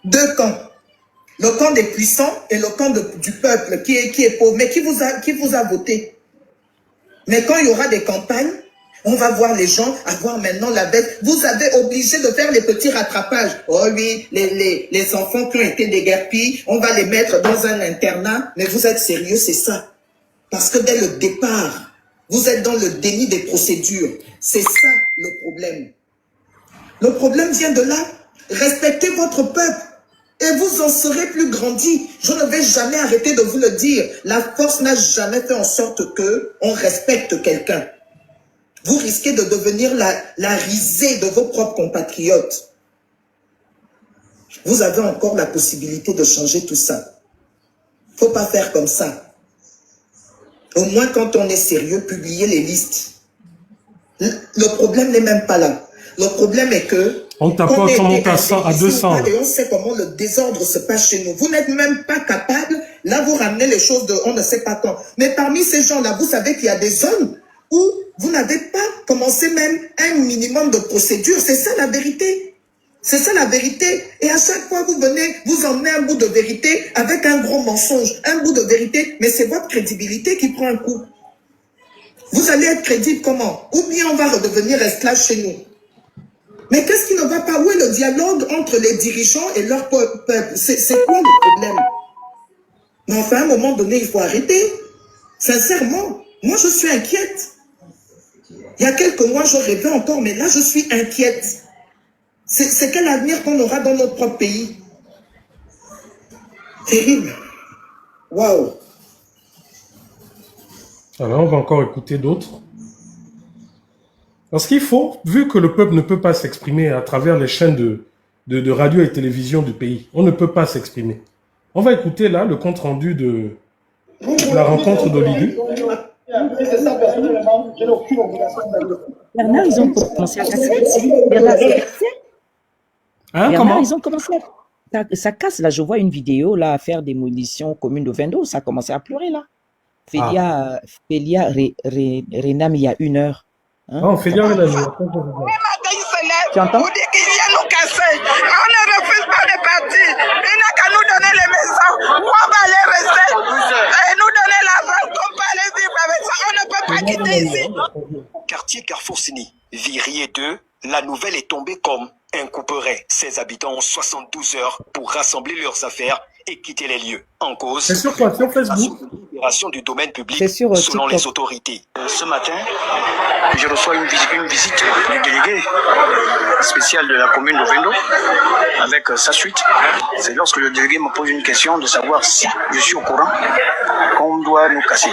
deux camps. Le camp des puissants et le camp du peuple qui est pauvre. Mais qui vous a voté? Mais quand il y aura des campagnes, on va voir les gens avoir maintenant la bête. Vous avez obligé de faire les petits rattrapages. Oh oui, les enfants qui ont été déguerpis, on va les mettre dans un internat. Mais vous êtes sérieux, c'est ça? Parce que dès le départ, vous êtes dans le déni des procédures. C'est ça le problème. Le problème vient de là. Respectez votre peuple. Et vous en serez plus grandi. Je ne vais jamais arrêter de vous le dire. La force n'a jamais fait en sorte que on respecte quelqu'un. Vous risquez de devenir la risée de vos propres compatriotes. Vous avez encore la possibilité de changer tout ça. Faut pas faire comme ça. Au moins, quand on est sérieux, publiez les listes. Le problème n'est même pas là. Le problème est que on tapote, on monte à 100, à 200. Et on sait comment le désordre se passe chez nous. Vous n'êtes même pas capable, là vous ramenez les choses de on ne sait pas quand. Mais parmi ces gens-là, vous savez qu'il y a des zones où vous n'avez pas commencé même un minimum de procédure. C'est ça la vérité. C'est ça la vérité. Et à chaque fois vous venez, vous emmenez un bout de vérité avec un gros mensonge. Un bout de vérité, mais c'est votre crédibilité qui prend un coup. Vous allez être crédible comment? Ou bien on va redevenir esclave chez nous. Mais qu'est-ce qui ne va pas? Où est le dialogue entre les dirigeants et leur peuple? C'est quoi le problème? Mais enfin, à un moment donné, il faut arrêter. Sincèrement, moi, je suis inquiète. Il y a quelques mois, je rêvais encore, mais là, je suis inquiète. C'est quel avenir qu'on aura dans notre propre pays? Terrible. Waouh. Alors, on va encore écouter d'autres. Parce qu'il faut, vu que le peuple ne peut pas s'exprimer à travers les chaînes de radio et télévision du pays, on ne peut pas s'exprimer. On va écouter là le compte-rendu de la rencontre d'Olydie. Bernard, ils ont commencé à casser. Bernard, Comment? ils ont commencé à... Ça casse, là, je vois une vidéo, là, à faire démolition commune de Vendo, ça a commencé à pleurer, là. Félia Renam, il y a 1 heure. Hein? On fait bien la Tu entends? On dit qu'il vient nous casser. On ne refuse pas de partir. Il n'a qu'à nous donner les maisons. Où on va aller rester. Et nous donner l'argent. On peut aller vivre avec ça. On ne peut pas quitter ici. Quartier Carrefour-Sini, Virier 2, la nouvelle est tombée comme un couperet. Ses habitants ont 72 heures pour rassembler leurs affaires et quitter les lieux. En cause, c'est sur quoi? Sur Facebook? Libération du domaine public sur, selon les autorités. Ce matin, je reçois une visite du délégué spécial de la commune de Vendo avec sa suite. C'est lorsque le délégué me pose une question de savoir si je suis au courant qu'on doit nous casser.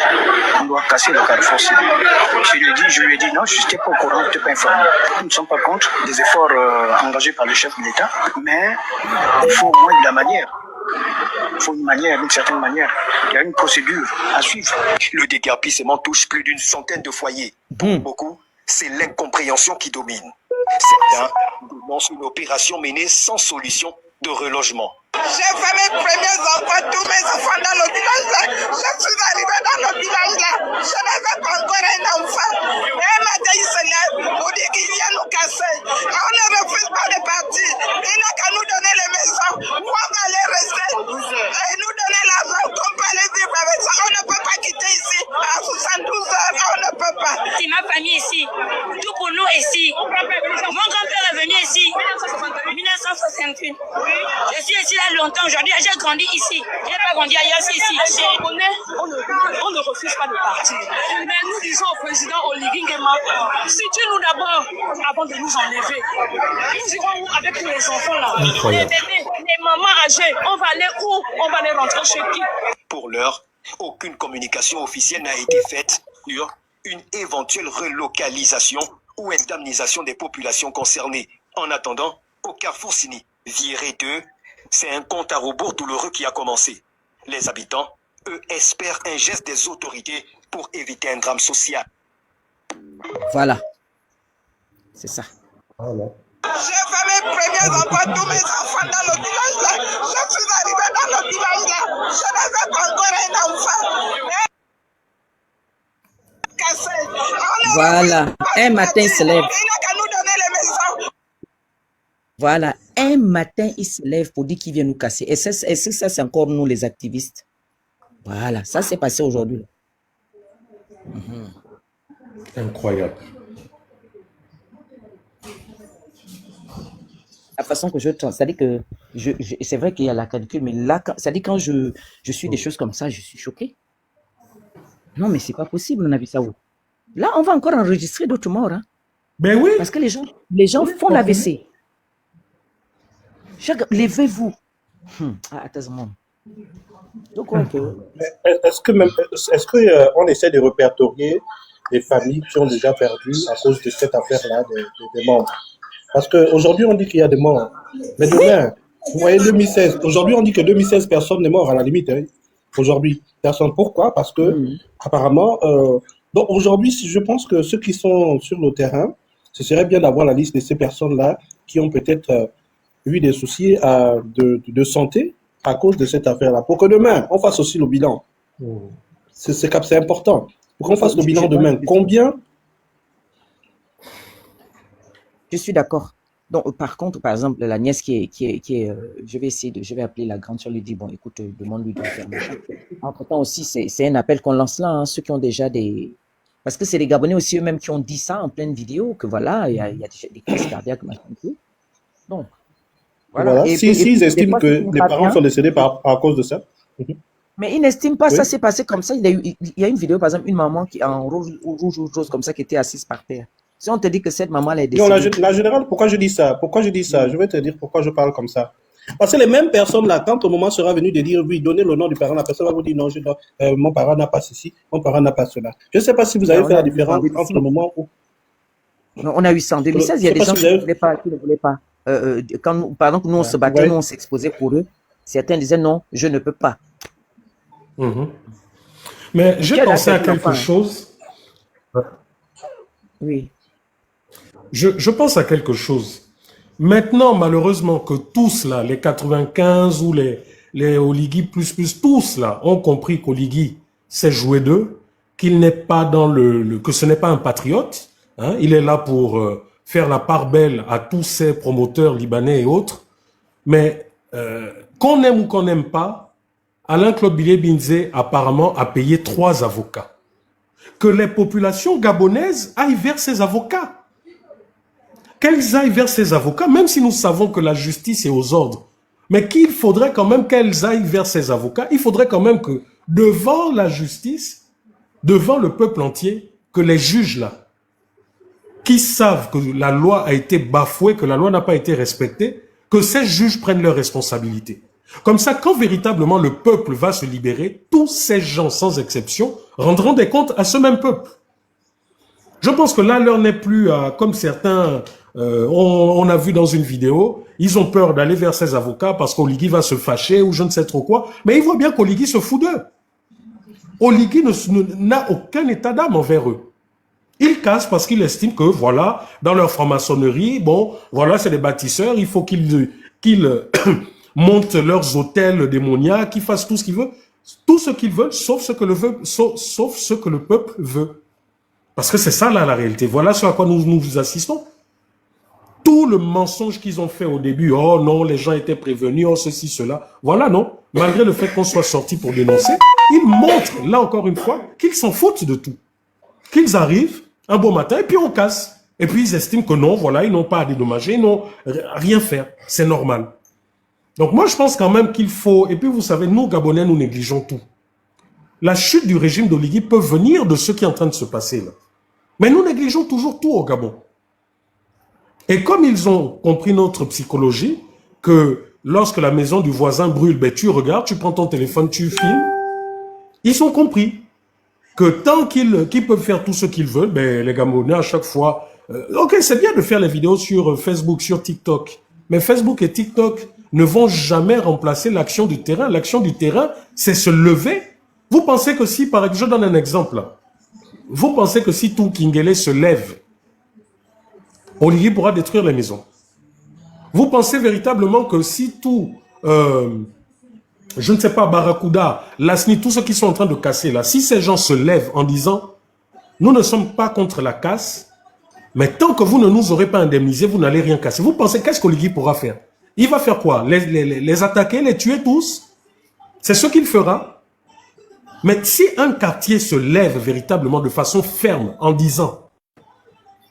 On doit casser le Carrefour. Je lui ai dit non, je n'étais pas au courant, je n'étais pas informé. Nous ne sommes pas contre des efforts engagés par le chef de l'État, mais il faut au moins de la manière. Il faut une certaine manière. Il y a une procédure à suivre. Le déguerpissement touche plus d'une centaine de foyers. Pour beaucoup, c'est l'incompréhension qui domine. Certains lancent une opération menée sans solution de relogement. J'ai fait mes premiers enfants, tous mes enfants dans le village là. Je suis arrivé dans le village là. Je n'avais pas encore un enfant. Et un matin, il se lève. On dit qu'il vient nous casser. On ne refuse pas de partir. Il n'a qu'à nous donner les maisons. Où on va aller rester. Et nous donner l'argent qu'on peut aller vivre avec ça. On ne peut pas quitter ici. À 72 heures, on ne peut pas. C'est ma famille ici. Tout pour nous ici. Mon grand-père est venu ici. 1968. Je suis ici là longtemps aujourd'hui. J'ai grandi ici. Je n'ai pas grandi ailleurs, c'est ici. On ne refuse pas de partir. Mais nous disons disons au président Oligui Nguema, situe-nous d'abord avant de nous enlever. Nous irons où avec tous les enfants là? Les bébés, les mamans âgées, on va aller où? On va les rentrer chez qui? Pour l'heure, aucune communication officielle n'a été faite sur une éventuelle relocalisation ou indemnisation des populations concernées. En attendant, au carrefour Sini, viré 2, c'est un compte à rebours douloureux qui a commencé. Les habitants, eux, espèrent un geste des autorités pour éviter un drame social. Voilà. C'est ça. Voilà. J'ai fait mes premiers enfants, tous mes enfants dans le village là. Je suis arrivé dans le village là. Je n'avais pas encore un enfant. Voilà. Un matin, il se lève. Il n'a qu'à nous donner les maisons. Voilà. Un matin, il se lève pour dire qu'il vient nous casser. Et ça, c'est encore nous, les activistes. Voilà. Ça s'est passé aujourd'hui. Incroyable. La façon que c'est-à-dire que c'est vrai qu'il y a la canicule, mais là, c'est-à-dire quand je suis des choses comme ça, je suis choqué. Non, mais c'est pas possible, on a vu ça où? Là, on va encore enregistrer d'autres morts. Hein? Ben oui. Parce que les gens font l'AVC. Levez-vous. Attends-moi. Donc, Est-ce que on essaie de répertorier les familles qui ont déjà perdu à cause de cette affaire-là des morts? Parce qu'aujourd'hui, on dit qu'il y a des morts. Mais demain, vous voyez 2016. Aujourd'hui, on dit que 2016, personne n'est mort à la limite. Hein. Aujourd'hui, personne. Pourquoi? Parce que, apparemment, donc aujourd'hui, je pense que ceux qui sont sur le terrain, ce serait bien d'avoir la liste de ces personnes-là qui ont peut-être eu des soucis de santé à cause de cette affaire-là. Pour que demain, on fasse aussi le bilan. C'est important. Pour qu'on fasse le bilan demain, combien? Je suis d'accord. Donc, par contre, par exemple, la nièce qui est je vais appeler la grande soeur, lui dire, bon, écoute, demande-lui de faire machin. Entre-temps aussi, c'est un appel qu'on lance là, hein, ceux qui ont déjà parce que c'est les Gabonais aussi eux-mêmes qui ont dit ça en pleine vidéo, que voilà, il y a des crises cardiaques, machin et tout. Donc, voilà. Si ils estiment que les parents sont décédés à cause de ça. Mais ils n'estiment pas, ça s'est passé comme ça. Il y a une vidéo, par exemple, une maman qui en rouge comme ça, qui était assise par terre. Si on te dit que cette maman elle est décédée. Non, la générale, pourquoi je dis ça? Je vais te dire pourquoi je parle comme ça. Parce que les mêmes personnes là, quand au moment sera venu de dire oui, donnez le nom du parent, la personne va vous dire non, mon parent n'a pas ceci, mon parent n'a pas cela. Je ne sais pas si vous avez fait la différence entre le moment où. Non, on a eu ça en 2016, il y a des gens qui ne voulaient pas. Par exemple, nous on se battait, nous on s'exposait pour eux. Certains disaient non, je ne peux pas. Mais j'ai pensé à quelque chose. Oui. Je pense à quelque chose. Maintenant, malheureusement, que tous là, les 95 ou les Oligui plus, tous là, ont compris qu'Oligui s'est joué d'eux, qu'il n'est pas que ce n'est pas un patriote, hein, il est là pour faire la part belle à tous ces promoteurs libanais et autres. Mais qu'on aime ou qu'on n'aime pas, Alain-Claude Bilé-Binzé apparemment a payé 3 avocats. Que les populations gabonaises aillent vers ces avocats. Qu'elles aillent vers ces avocats, même si nous savons que la justice est aux ordres. Mais qu'il faudrait quand même qu'elles aillent vers ces avocats. Il faudrait quand même que, devant la justice, devant le peuple entier, que les juges là, qui savent que la loi a été bafouée, que la loi n'a pas été respectée, que ces juges prennent leurs responsabilités. Comme ça, quand véritablement le peuple va se libérer, tous ces gens, sans exception, rendront des comptes à ce même peuple. Je pense que là, l'heure n'est plus comme certains, on a vu dans une vidéo, ils ont peur d'aller vers ces avocats parce qu'Oligui va se fâcher ou je ne sais trop quoi. Mais ils voient bien qu'Oligui se fout d'eux. Oligui n'a aucun état d'âme envers eux. Ils cassent parce qu'ils estiment que, voilà, dans leur franc-maçonnerie, bon, voilà, c'est des bâtisseurs, il faut qu'ils montent leurs hôtels démoniaques, qu'ils fassent tout ce qu'ils veulent, sauf ce que le peuple veut. Parce que c'est ça, là, la réalité. Voilà ce à quoi nous assistons. Tout le mensonge qu'ils ont fait au début, oh non, les gens étaient prévenus, oh ceci, cela. Voilà, non. Malgré le fait qu'on soit sorti pour dénoncer, ils montrent, là encore une fois, qu'ils s'en foutent de tout. Qu'ils arrivent un beau matin et puis on casse. Et puis ils estiment que non, voilà, ils n'ont pas à dédommager, ils n'ont rien faire. C'est normal. Donc moi, je pense quand même qu'il faut... Et puis vous savez, nous, Gabonais, nous négligeons tout. la chute du régime d'Oligui peut venir de ce qui est en train de se passer là. Mais nous négligeons toujours tout au Gabon. Et comme ils ont compris notre psychologie, que lorsque la maison du voisin brûle, ben tu regardes, tu prends ton téléphone, tu filmes, ils ont compris que tant qu'ils peuvent faire tout ce qu'ils veulent, ben les Gabonais à chaque fois... ok, c'est bien de faire les vidéos sur Facebook, sur TikTok, mais Facebook et TikTok ne vont jamais remplacer l'action du terrain. L'action du terrain, c'est se lever. Vous pensez que si, par exemple, je donne un exemple, là. Vous pensez que si tout Kingele se lève, Oligui pourra détruire les maisons? Vous pensez véritablement que si tout, je ne sais pas, Barracuda, Lasni, tous ceux qui sont en train de casser là, si ces gens se lèvent en disant, nous ne sommes pas contre la casse, mais tant que vous ne nous aurez pas indemnisés, vous n'allez rien casser. Vous pensez qu'est-ce qu'Oligui pourra faire? Il va faire quoi? Les attaquer, les tuer tous? C'est ce qu'il fera. Mais si un quartier se lève véritablement de façon ferme en disant,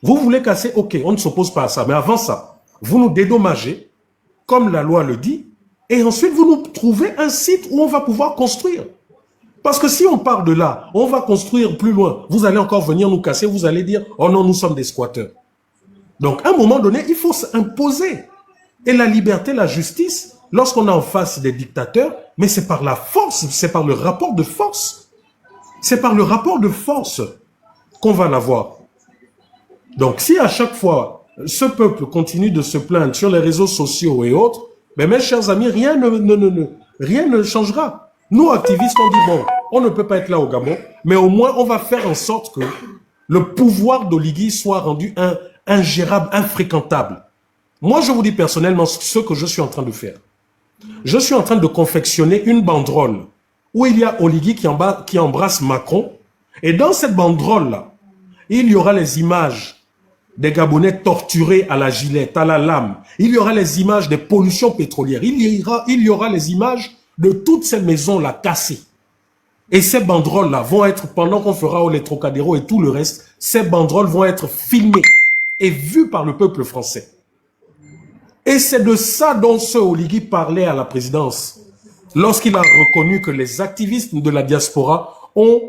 vous voulez casser, ok, on ne s'oppose pas à ça, mais avant ça, vous nous dédommagez, comme la loi le dit, et ensuite vous nous trouvez un site où on va pouvoir construire. Parce que si on part de là, on va construire plus loin, vous allez encore venir nous casser, vous allez dire, oh non, nous sommes des squatteurs. Donc à un moment donné, il faut s'imposer. Et la liberté, la justice, lorsqu'on est en face des dictateurs, mais c'est par la force, c'est par le rapport de force. C'est par le rapport de force qu'on va l'avoir. Donc si à chaque fois, ce peuple continue de se plaindre sur les réseaux sociaux et autres, ben mes chers amis, rien ne changera. Nous, activistes, on dit, bon, on ne peut pas être là au Gabon, mais au moins on va faire en sorte que le pouvoir d'Oligui soit rendu ingérable, infréquentable. Moi, je vous dis personnellement ce que je suis en train de faire. Je suis en train de confectionner une banderole où il y a Oligui qui embrasse Macron. Et dans cette banderole-là, il y aura les images des Gabonais torturés à la gilette, à la lame. Il y aura les images des pollutions pétrolières. Il y aura les images de toutes ces maisons-là cassées. Et ces banderoles-là vont être, pendant qu'on fera les Trocadéro et tout le reste, ces banderoles vont être filmées et vues par le peuple français. Et c'est de ça dont ce Oligui parlait à la présidence, lorsqu'il a reconnu que les activistes de la diaspora ont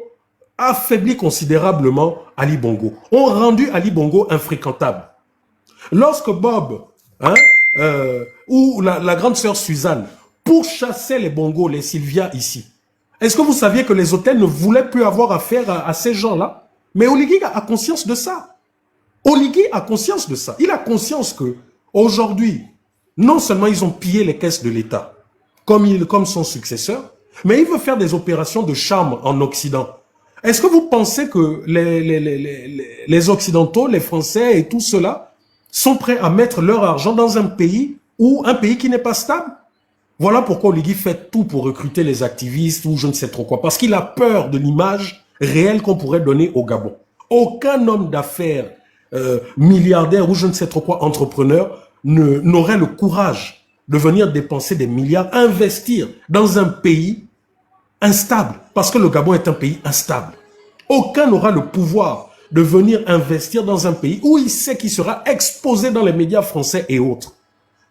affaibli considérablement Ali Bongo, ont rendu Ali Bongo infréquentable. Lorsque Bob, ou la grande sœur Suzanne, pourchassaient les Bongo, les Sylvia ici, est-ce que vous saviez que les hôtels ne voulaient plus avoir affaire à ces gens-là? Mais Oligui a conscience de ça. Oligui a conscience de ça. Il a conscience que aujourd'hui, non seulement ils ont pillé les caisses de l'État, comme son successeur, mais il veut faire des opérations de charme en Occident. Est-ce que vous pensez que les Occidentaux, les Français et tout cela sont prêts à mettre leur argent dans un pays qui n'est pas stable? Voilà pourquoi Oligui fait tout pour recruter les activistes ou je ne sais trop quoi. Parce qu'il a peur de l'image réelle qu'on pourrait donner au Gabon. Aucun homme d'affaires, milliardaire ou je ne sais trop quoi, entrepreneur, n'aurait le courage de venir dépenser des milliards, investir dans un pays instable. Parce que le Gabon est un pays instable. Aucun n'aura le pouvoir de venir investir dans un pays où il sait qu'il sera exposé dans les médias français et autres.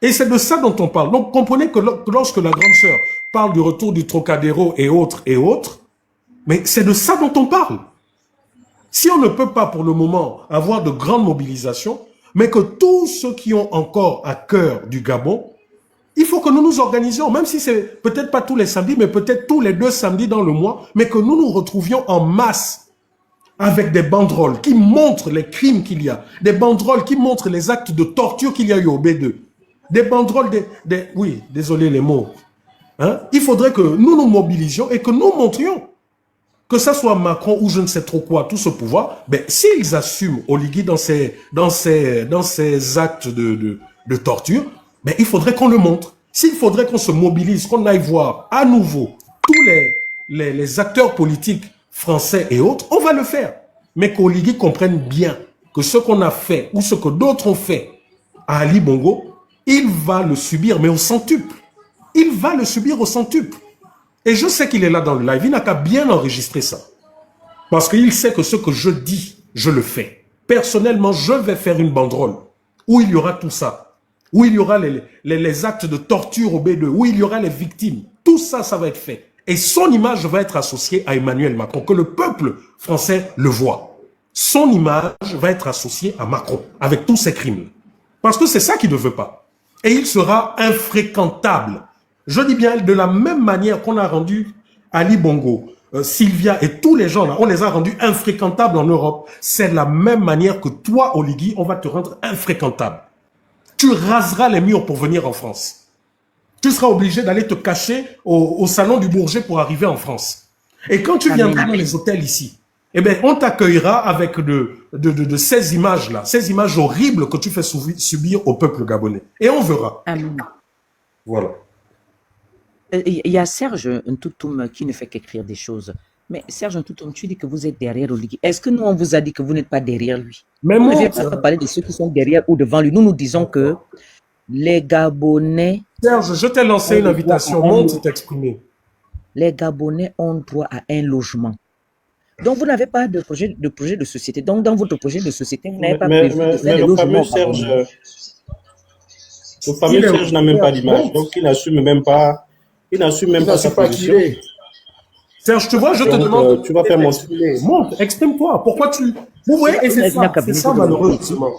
Et c'est de ça dont on parle. Donc comprenez que lorsque la grande sœur parle du retour du Trocadéro et autres, mais c'est de ça dont on parle. Si on ne peut pas pour le moment avoir de grandes mobilisations, mais que tous ceux qui ont encore à cœur du Gabon, il faut que nous nous organisions, même si c'est peut-être pas tous les samedis, mais peut-être tous les 2 samedis dans le mois, mais que nous nous retrouvions en masse avec des banderoles qui montrent les crimes qu'il y a, des banderoles qui montrent les actes de torture qu'il y a eu au B2, des banderoles, oui, désolé les mots. Hein? Il faudrait que nous nous mobilisions et que nous montrions que ça soit Macron ou je ne sais trop quoi, tout ce pouvoir, ben, s'ils assument Oligui dans ces actes de torture, ben, il faudrait qu'on le montre. S'il faudrait qu'on se mobilise, qu'on aille voir à nouveau tous les acteurs politiques français et autres, on va le faire. Mais qu'Oligui comprenne bien que ce qu'on a fait ou ce que d'autres ont fait à Ali Bongo, il va le subir, mais au centuple. Il va le subir au centuple. Et je sais qu'il est là dans le live, il n'a qu'à bien enregistrer ça. Parce qu'il sait que ce que je dis, je le fais. Personnellement, je vais faire une banderole où il y aura tout ça. Où il y aura les actes de torture au B2, où il y aura les victimes. Tout ça, ça va être fait. Et son image va être associée à Emmanuel Macron, que le peuple français le voit. Son image va être associée à Macron, avec tous ses crimes. Parce que c'est ça qu'il ne veut pas. Et il sera infréquentable. Je dis bien, de la même manière qu'on a rendu Ali Bongo, Sylvia et tous les gens là, on les a rendus infréquentables en Europe. C'est de la même manière que toi, Oligui, on va te rendre infréquentable. Tu raseras les murs pour venir en France. Tu seras obligé d'aller te cacher au salon du Bourget pour arriver en France. Et quand tu viendras dans les hôtels ici, eh bien, on t'accueillera avec de ces images-là, ces images horribles que tu fais subir au peuple gabonais. Et on verra. Amen. Voilà. Il y a Serge Ntoutoum qui ne fait qu'écrire des choses. Mais Serge Ntoutoum, tu dis que vous êtes derrière Oligui. Est-ce que nous, on vous a dit que vous n'êtes pas derrière lui? Mais on moi, ne vient pas parler de ceux qui sont derrière ou devant lui. Nous, nous disons que les Gabonais... Serge, je t'ai lancé une invitation. Monte t'exprimer. Les Gabonais ont droit à un logement. Donc, vous n'avez pas de projet de société. Donc, dans votre projet de société, vous n'avez pas prévu de faire des logements. Le fameux Serge n'a même pas d'image. Donc, il n'assume même pas... Il n'assume même pas sa position. Serge, tu vois, je te demande... Tu vas faire mon... Monte, exprime-toi. Pourquoi tu... Vous voyez, et c'est ça malheureusement.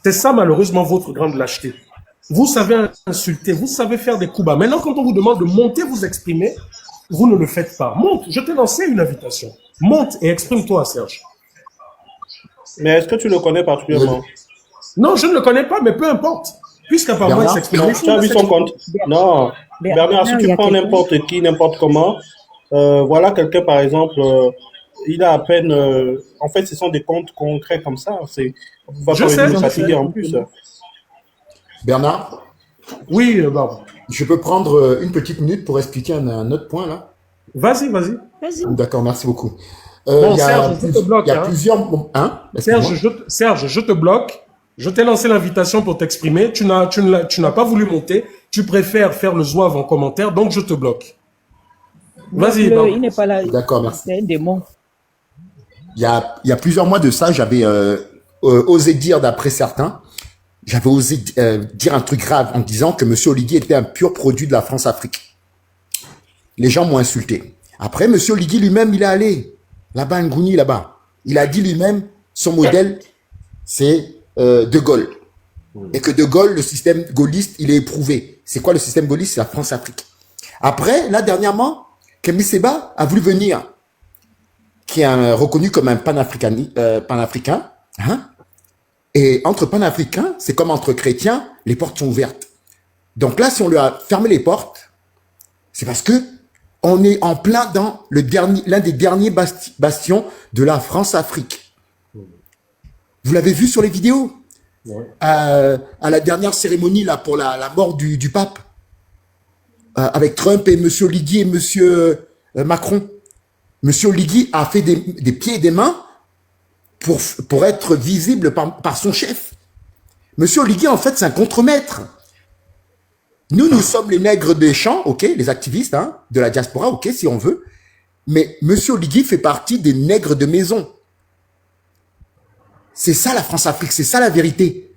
C'est ça malheureusement votre grande lâcheté. Vous savez insulter, vous savez faire des coups bas. Maintenant, quand on vous demande de monter, vous exprimer, vous ne le faites pas. Monte, je t'ai lancé une invitation. Monte et exprime-toi, Serge. Mais est-ce que tu le connais particulièrement? Non, je ne le connais pas, mais peu importe. Puisqu'apparemment, il s'exprime. Tu as vu son compte? Non. Bernard, si tu prends n'importe qui, n'importe comment, voilà quelqu'un, par exemple, il a à peine... en fait, ce sont des comptes concrets comme ça. On va pas venir nous fatiguer en plus. Bernard? Oui, Barbara. Je peux prendre une petite minute pour expliquer un autre point, là? Vas-y. D'accord, merci beaucoup. Bon, Serge, je te bloque. Il y a plusieurs... Hein? Serge, je te bloque. Je t'ai lancé l'invitation pour t'exprimer. Tu n'as pas voulu monter. Tu préfères faire le zouave en commentaire, donc je te bloque. Vas-y. Il n'est pas là. D'accord, merci. C'est un démon. Il y a plusieurs mois de ça, j'avais osé dire, d'après certains, j'avais osé dire un truc grave en disant que M. Oligui était un pur produit de la France-Afrique. Les gens m'ont insulté. Après, M. Oligui lui-même, il est allé là-bas, à Ngouni, là-bas. Il a dit lui-même, son modèle, c'est De Gaulle. Et que De Gaulle, le système gaulliste, il est éprouvé. C'est quoi le système gaulliste? C'est la France-Afrique. Après, là, dernièrement, Kémy Séba a voulu venir, qui est reconnu comme un panafricain, hein? Et entre panafricains, c'est comme entre chrétiens, les portes sont ouvertes. Donc là, si on lui a fermé les portes, c'est parce que on est en plein dans l'un des derniers bastions de la France-Afrique. Vous l'avez vu sur les vidéos? Ouais. À la dernière cérémonie là pour la mort du pape, avec Trump et M. Oligui et M. Macron. M. Oligui a fait des pieds et des mains pour être visible par son chef. M. Oligui, en fait, c'est un contremaître. Nous sommes les nègres des champs, ok, les activistes hein, de la diaspora, ok, si on veut. Mais M. Oligui fait partie des nègres de maison. C'est ça la France-Afrique, c'est ça la vérité.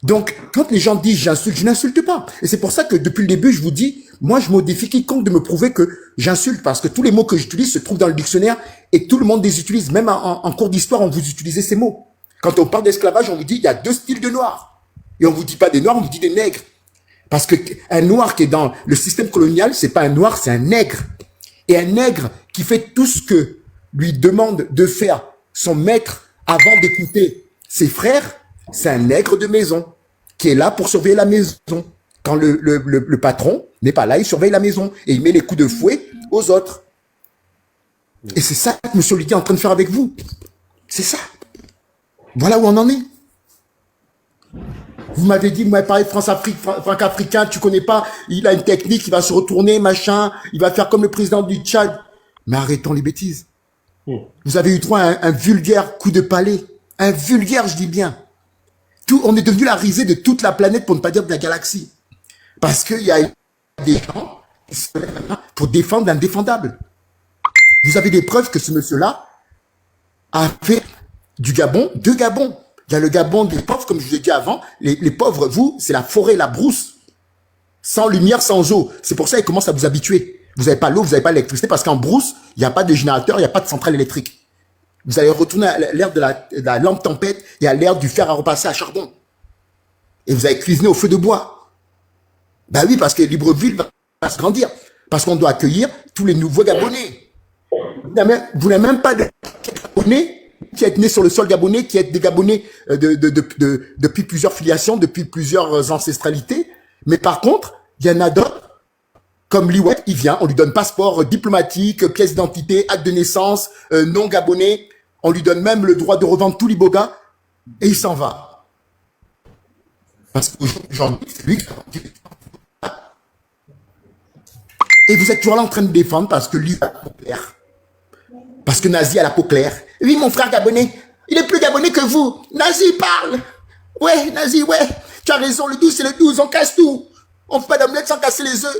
Donc, quand les gens disent j'insulte, je n'insulte pas. Et c'est pour ça que depuis le début, je vous dis, moi, je me défie quiconque de me prouver que j'insulte, parce que tous les mots que j'utilise se trouvent dans le dictionnaire et tout le monde les utilise. Même en cours d'histoire, on vous utilisez ces mots. Quand on parle d'esclavage, on vous dit il y a 2 styles de noirs. Et on vous dit pas des noirs, on vous dit des nègres. Parce que un noir qui est dans le système colonial, c'est pas un noir, c'est un nègre. Et un nègre qui fait tout ce que lui demande de faire son maître avant d'écouter ses frères, c'est un nègre de maison qui est là pour surveiller la maison. Quand le patron n'est pas là, il surveille la maison et il met les coups de fouet aux autres. Et c'est ça que M. Oligui est en train de faire avec vous. C'est ça. Voilà où on en est. Vous m'avez dit, vous m'avez parlé de France-Afrique, franc-africain, tu connais pas, il a une technique, il va se retourner, machin, il va faire comme le président du Tchad. Mais arrêtons les bêtises. Vous avez eu droit à un vulgaire coup de palais. Un vulgaire, je dis bien. On est devenu la risée de toute la planète, pour ne pas dire de la galaxie. Parce qu'il y a des gens qui se lèvent pour défendre l'indéfendable. Vous avez des preuves que ce monsieur-là a fait du Gabon, 2 Gabons. Il y a le Gabon des pauvres, comme je vous ai dit avant. Les pauvres, vous, c'est la forêt, la brousse. Sans lumière, sans eau. C'est pour ça qu'ils commencent à vous habituer. Vous n'avez pas l'eau, vous n'avez pas l'électricité, parce qu'en brousse, il n'y a pas de générateur, il n'y a pas de centrale électrique. Vous allez retourner à l'ère de la lampe tempête et à l'ère du fer à repasser à charbon. Et vous allez cuisiner au feu de bois. Ben oui, parce que Libreville va se grandir. Parce qu'on doit accueillir tous les nouveaux Gabonais. Vous n'avez même pas de Gabonais qui êtes nés sur le sol gabonais, qui êtes des Gabonais depuis plusieurs filiations, depuis plusieurs ancestralités. Mais par contre, il y en a d'autres, comme Liwet, il vient, on lui donne passeport diplomatique, pièce d'identité, acte de naissance, non gabonais. On lui donne même le droit de revendre tout l'Iboga et il s'en va. Parce qu'aujourd'hui, c'est lui qui a vendu. Et vous êtes toujours là en train de défendre parce que lui a la peau claire. Parce que Nazi a la peau claire. Oui, mon frère gabonais, il est plus gabonais que vous. Nazi parle. Ouais, Nazi, ouais. Tu as raison, le 12 c'est le 12, on casse tout. On fait pas d'omelette sans casser les œufs.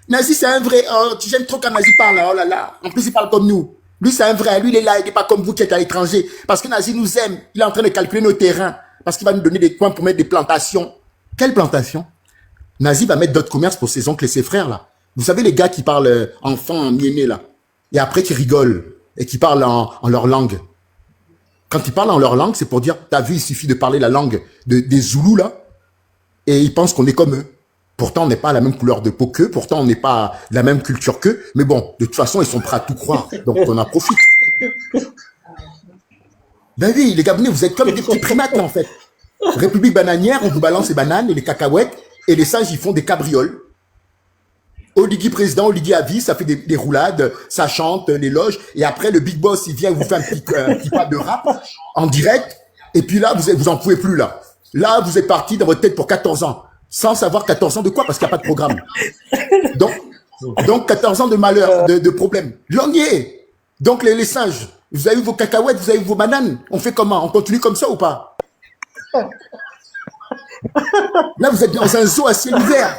Nazi c'est un vrai. Oh, tu j'aime trop quand Nazi parle, oh là là. En plus il parle comme nous. Lui c'est un vrai, lui il est là, il n'est pas comme vous qui êtes à l'étranger. Parce que Nazi nous aime, il est en train de calculer nos terrains. Parce qu'il va nous donner des coins pour mettre des plantations. Quelle plantation? Nazi va mettre d'autres commerces pour ses oncles et ses frères là. Vous savez les gars qui parlent enfant mienné là. Et après qui rigolent et qui parlent en leur langue. Quand ils parlent en leur langue, c'est pour dire, t'as vu, il suffit de parler la langue des Zoulous là. Et ils pensent qu'on est comme eux. Pourtant, on n'est pas la même couleur de peau qu'eux. Pourtant, on n'est pas la même culture qu'eux. Mais bon, de toute façon, ils sont prêts à tout croire. Donc, on en profite. Ben oui, les Gabonais, vous êtes comme des petits primates, en fait. République bananière, on vous balance les bananes et les cacahuètes. Et les singes, ils font des cabrioles. Oligui président, Oligui à vie, ça fait des roulades, ça chante, les loges. Et après, le big boss, il vient vous faire un petit pas de rap en direct. Et puis là, vous en pouvez plus, là. Là, vous êtes parti dans votre tête pour 14 ans. Sans savoir 14 ans de quoi, parce qu'il n'y a pas de programme. Donc 14 ans de malheur, de problème. L'on y est. Donc, les singes, vous avez eu vos cacahuètes, vous avez eu vos bananes. On fait comment? On continue comme ça ou pas? Là, vous êtes dans un zoo à ciel ouvert.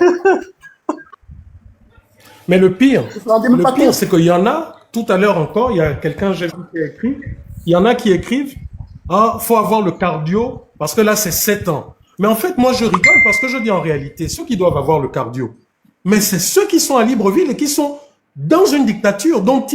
Mais le pire, c'est qu'il y en a, tout à l'heure encore, il y a quelqu'un, j'ai vu qui a écrit, il y en a qui écrivent, ah, faut avoir le cardio, parce que là, c'est 7 ans. Mais en fait, moi, je rigole parce que je dis en réalité, ceux qui doivent avoir le cardio, mais c'est ceux qui sont à Libreville et qui sont dans une dictature dont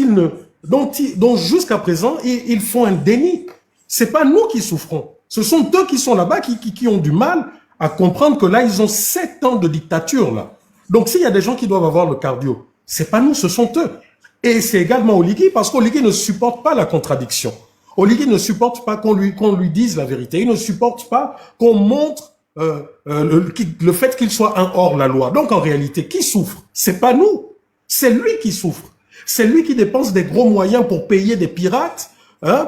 jusqu'à présent, ils font un déni. C'est pas nous qui souffrons. Ce sont eux qui sont là-bas, qui ont du mal à comprendre que là, ils ont 7 ans de dictature, là. Donc, s'il y a des gens qui doivent avoir le cardio, c'est pas nous, ce sont eux. Et c'est également Oligui, parce qu'Oligui ne supporte pas la contradiction. Oligui ne supporte pas qu'on lui dise la vérité. Il ne supporte pas qu'on montre le fait qu'il soit un hors-la-loi. Donc, en réalité, qui souffre? C'est pas nous. C'est lui qui souffre. C'est lui qui dépense des gros moyens pour payer des pirates,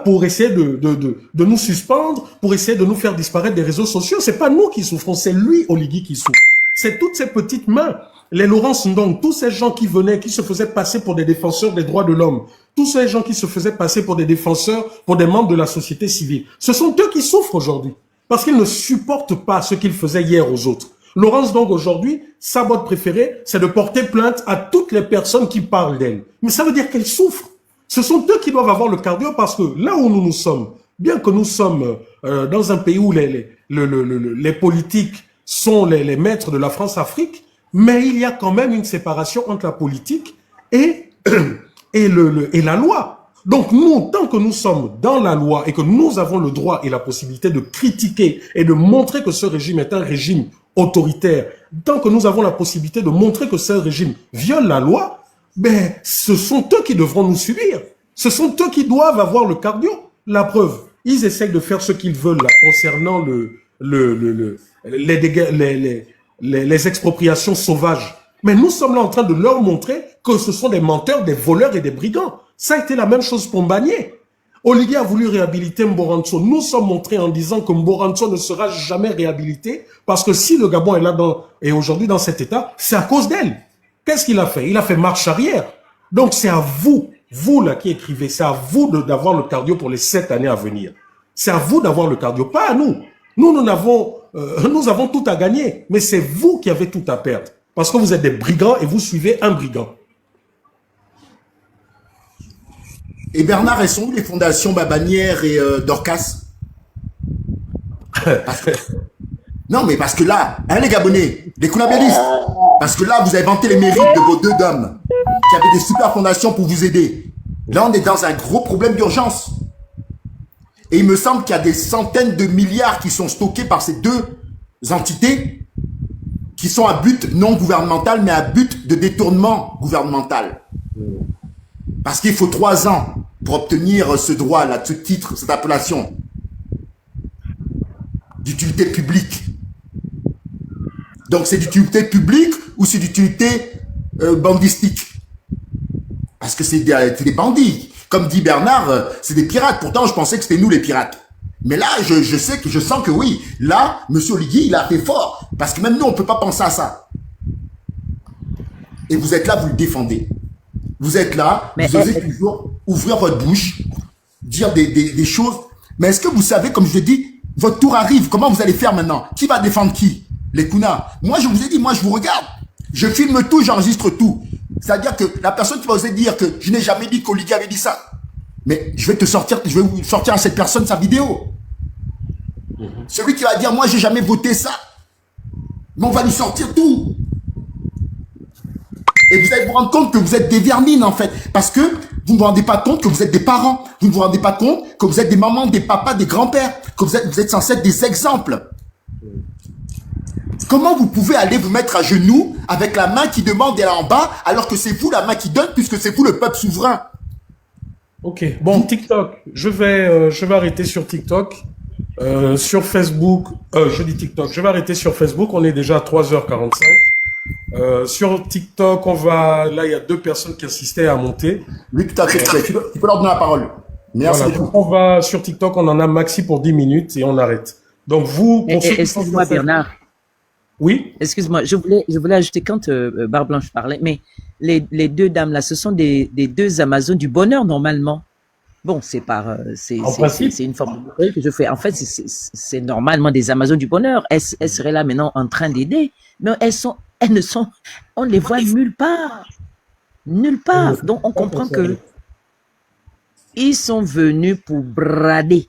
pour essayer de nous suspendre, pour essayer de nous faire disparaître des réseaux sociaux. C'est pas nous qui souffrons, c'est lui, Oligui, qui souffre. C'est toutes ces petites mains, les Laurence Ndong, tous ces gens qui venaient, qui se faisaient passer pour des défenseurs des droits de l'homme, tous ces gens qui se faisaient passer pour des défenseurs, pour des membres de la société civile. Ce sont eux qui souffrent aujourd'hui, parce qu'ils ne supportent pas ce qu'ils faisaient hier aux autres. Laurence Ndong, aujourd'hui, sa botte préférée, c'est de porter plainte à toutes les personnes qui parlent d'elle. Mais ça veut dire qu'elle souffre. Ce sont eux qui doivent avoir le cardio, parce que là où nous sommes, bien que nous sommes dans un pays où les politiques sont les maîtres de la France-Afrique, mais il y a quand même une séparation entre la politique et la loi. Donc nous, tant que nous sommes dans la loi et que nous avons le droit et la possibilité de critiquer et de montrer que ce régime est un régime autoritaire, tant que nous avons la possibilité de montrer que ce régime viole la loi, ben, ce sont eux qui devront nous subir. Ce sont eux qui doivent avoir le cardio. La preuve, ils essayent de faire ce qu'ils veulent là, concernant les expropriations sauvages. Mais nous sommes là en train de leur montrer que ce sont des menteurs, des voleurs et des brigands. Ça a été la même chose pour Mbagné. Oligui a voulu réhabiliter Mboranso. Nous sommes montrés en disant que Mboranso ne sera jamais réhabilité parce que si le Gabon est là et aujourd'hui dans cet état, c'est à cause d'elle. Qu'est-ce qu'il a fait? Il a fait marche arrière. Donc c'est à vous, vous là qui écrivez, c'est à vous d'avoir le cardio pour les 7 années à venir. C'est à vous d'avoir le cardio, pas à nous. Nous avons tout à gagner, mais c'est vous qui avez tout à perdre. Parce que vous êtes des brigands et vous suivez un brigand. Et Bernard, elles sont où les fondations Babanière et Dorcas? Non, mais parce que là, hein, les Gabonais, les Koulabélistes, parce que là, vous avez vanté les mérites de vos deux dames. qui avait des super fondations pour vous aider. Là, on est dans un gros problème d'urgence. Et il me semble qu'il y a des centaines de milliards qui sont stockés par ces deux entités qui sont à but non gouvernemental, mais à but de détournement gouvernemental. Parce qu'il faut 3 ans pour obtenir ce droit-là, ce titre, cette appellation d'utilité publique. Donc, c'est d'utilité publique ou c'est d'utilité bandistique? Parce que c'est des bandits. Comme dit Bernard, c'est des pirates. Pourtant, je pensais que c'était nous les pirates. Mais là, je sens que oui. Là, M. Oligui, il a fait fort. Parce que même nous, on ne peut pas penser à ça. Et vous êtes là, vous le défendez. Vous êtes là, vous osez toujours ouvrir votre bouche, dire des choses. Mais est-ce que vous savez, comme je l'ai dit, votre tour arrive. Comment vous allez faire maintenant? Qui va défendre qui? Les Kuna. Moi, je vous ai dit, moi, je vous regarde. Je filme tout, j'enregistre tout. C'est-à-dire que la personne qui va oser dire que je n'ai jamais dit qu'Oligui avait dit ça. Mais je vais vous sortir à cette personne sa vidéo. Celui qui va dire, moi, j'ai jamais voté ça. Mais on va lui sortir tout. Et vous allez vous rendre compte que vous êtes des vermines, en fait. Parce que vous ne vous rendez pas compte que vous êtes des parents. Vous ne vous rendez pas compte que vous êtes des mamans, des papas, des grands-pères. Que vous êtes censés être des exemples. Comment vous pouvez aller vous mettre à genoux avec la main qui demande et là en bas, alors que c'est vous la main qui donne, puisque c'est vous le peuple souverain? Ok, bon, TikTok. Je vais arrêter sur TikTok. Sur Facebook, je dis TikTok. Je vais arrêter sur Facebook. On est déjà à 3h45. Sur TikTok, là, il y a 2 personnes qui assistaient à monter. Oui, tout à fait. Tu peux leur donner la parole. Merci. Voilà, donc on va sur TikTok, on en a maxi pour 10 minutes et on arrête. Donc vous, excuse-moi Bernard. Oui. Excuse-moi, je voulais ajouter quand Barbe Blanche parlait, mais les 2 dames là, ce sont des 2 Amazones du bonheur normalement. Bon, c'est une forme de que je fais. En fait, c'est normalement des Amazones du bonheur. Elles seraient là maintenant en train d'aider, mais on les voit nulle part. Nulle part. Donc, on comprend que ils sont venus pour brader.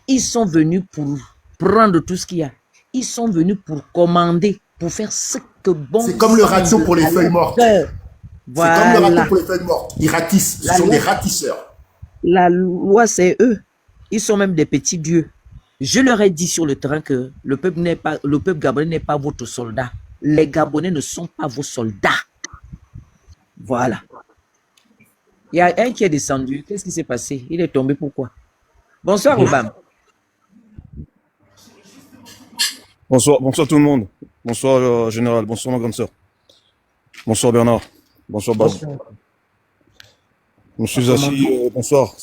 Ils sont venus pour prendre tout ce qu'il y a. Ils sont venus pour commander, pour faire ce que bon. C'est comme le ratio pour les feuilles mortes. Voilà. C'est comme le ratio pour les feuilles mortes. Ils ratissent. Ce sont des ratisseurs. La loi, c'est eux. Ils sont même des petits dieux. Je leur ai dit sur le terrain que le peuple gabonais n'est pas votre soldat. Les Gabonais ne sont pas vos soldats. Voilà. Il y a un qui est descendu. Qu'est-ce qui s'est passé? Il est tombé. Pourquoi? Bonsoir, Obama. Bonsoir tout le monde. Bonsoir, Général. Bonsoir, ma grande sœur. Bonsoir, Bernard. Bonsoir, Bab. Monsieur Zassi, bonsoir.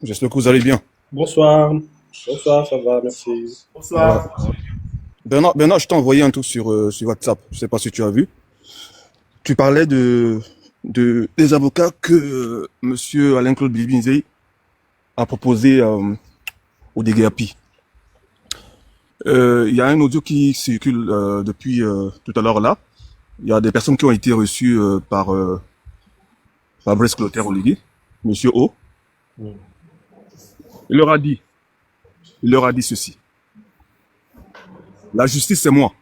J'espère que vous allez bien. Bonsoir. Bonsoir, ça va, merci. Bonsoir. Bernard, je t'ai envoyé un truc sur WhatsApp. Je ne sais pas si tu as vu. Tu parlais des avocats que monsieur Alain-Claude Bilibinzei a proposé au DGAPI. Il y a un audio qui circule depuis tout à l'heure là. Il y a des personnes qui ont été reçues par Fabrice Clotaire Oligui, monsieur O. Il leur a dit ceci. La justice, c'est moi.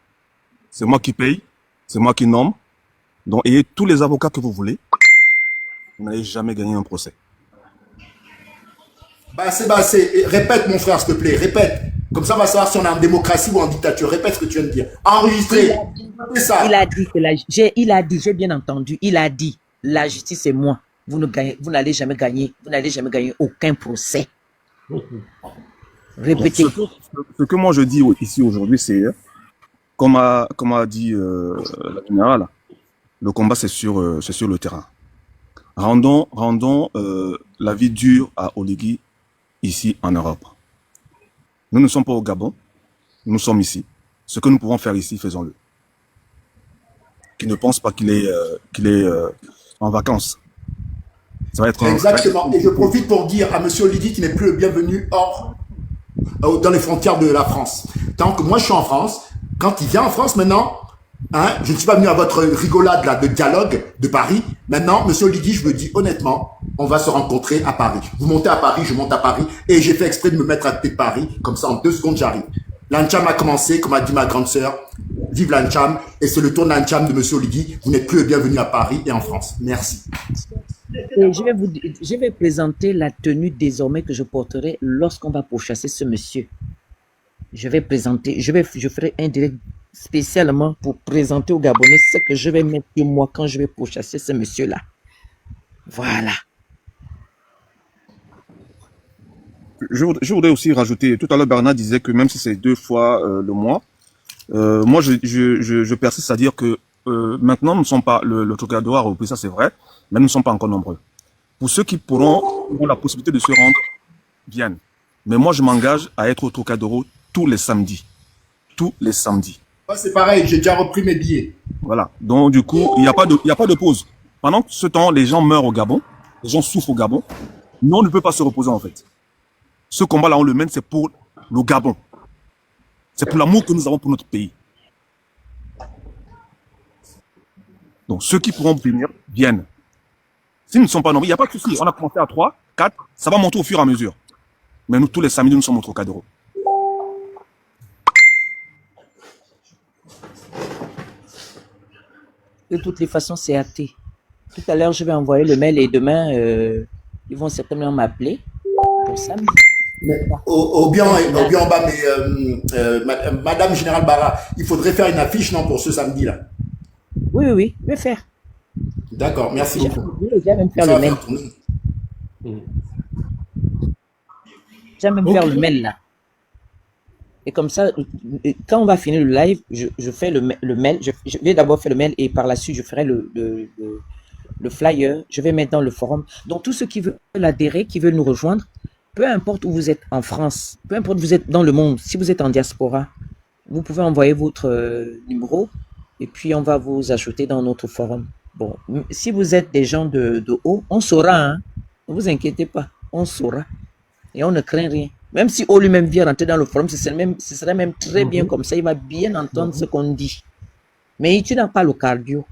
C'est moi qui paye, c'est moi qui nomme. Donc, ayez tous les avocats que vous voulez. Vous n'allez jamais gagner un procès. Répète, mon frère, s'il te plaît, répète. Comme ça, on va savoir si on est en démocratie ou en dictature. Répète ce que tu viens de dire. Enregistré. Il a dit que j'ai bien entendu, il a dit, la justice c'est moi. Vous n'allez jamais gagner aucun procès. Répétez. Ce que moi je dis ici aujourd'hui, c'est, comme a dit la générale, le combat c'est sur le terrain. Rendons la vie dure à Oligui ici en Europe. Nous ne sommes pas au Gabon, nous sommes ici. Ce que nous pouvons faire ici, faisons-le. Qui ne pense pas qu'il est en vacances. Ça va être exactement. Et je profite pour dire à M. Oligui qu'il n'est plus le bienvenu dans les frontières de la France. Tant que moi je suis en France, quand il vient en France maintenant, je ne suis pas venu à votre rigolade là, de dialogue de Paris. Maintenant, M. Oligui, je me dis honnêtement, on va se rencontrer à Paris. Vous montez à Paris, je monte à Paris. Et j'ai fait exprès de me mettre à côté de Paris. Comme ça, en 2 secondes, j'arrive. L'Ancham a commencé, comme a dit ma grande sœur. vive l'Ancham, et c'est le tour d'Ancham de M. Oligui. Vous n'êtes plus le bienvenu à Paris et en France. Merci. Et je vais présenter la tenue désormais que je porterai lorsqu'on va pourchasser ce monsieur. Je ferai un direct spécialement pour présenter aux Gabonais ce que je vais mettre sur moi quand je vais pourchasser ce monsieur-là. Voilà. Je voudrais aussi rajouter, tout à l'heure Bernard disait que même si c'est 2 fois le mois, moi je persiste à dire que maintenant nous ne sommes pas, le Trocadéro a repris, ça c'est vrai, mais nous ne sommes pas encore nombreux. Pour ceux qui auront la possibilité de se rendre, viennent. Mais moi je m'engage à être au Trocadéro tous les samedis. Tous les samedis. Moi c'est pareil, j'ai déjà repris mes billets. Voilà. Donc du coup, il n'y a pas de pause. Pendant ce temps, les gens meurent au Gabon, les gens souffrent au Gabon. Nous, on ne peut pas se reposer en fait. Ce combat-là, on le mène, c'est pour le Gabon. C'est pour l'amour que nous avons pour notre pays. Donc, ceux qui pourront venir, viennent. S'ils ne sont pas nombreux, il n'y a pas de souci. On a commencé à 3, 4, ça va monter au fur et à mesure. Mais nous, tous les samedis, nous sommes au Trocadéro. De toutes les façons, c'est hâté. Tout à l'heure, je vais envoyer le mail et demain, ils vont certainement m'appeler pour samedi. Au bien en bas, mais Madame Générale Barra, il faudrait faire une affiche, non, pour ce samedi-là. Oui, je vais faire. D'accord, merci beaucoup. Je vais même faire le mail. Je vais même faire le mail là. Et comme ça, quand on va finir le live, je fais le mail. Je vais d'abord faire le mail et par la suite, je ferai le flyer. Je vais mettre dans le forum. Donc, tous ceux qui veulent adhérer, qui veulent nous rejoindre, peu importe où vous êtes en France, peu importe où vous êtes dans le monde, si vous êtes en diaspora, vous pouvez envoyer votre numéro et puis on va vous ajouter dans notre forum. Bon, si vous êtes des gens de haut, on saura, hein. Ne vous inquiétez pas, on saura. Et on ne craint rien. Même si O lui-même vient rentrer dans le forum, ce serait même très bien comme ça, il va bien entendre ce qu'on dit. Mais tu n'as pas le cardio.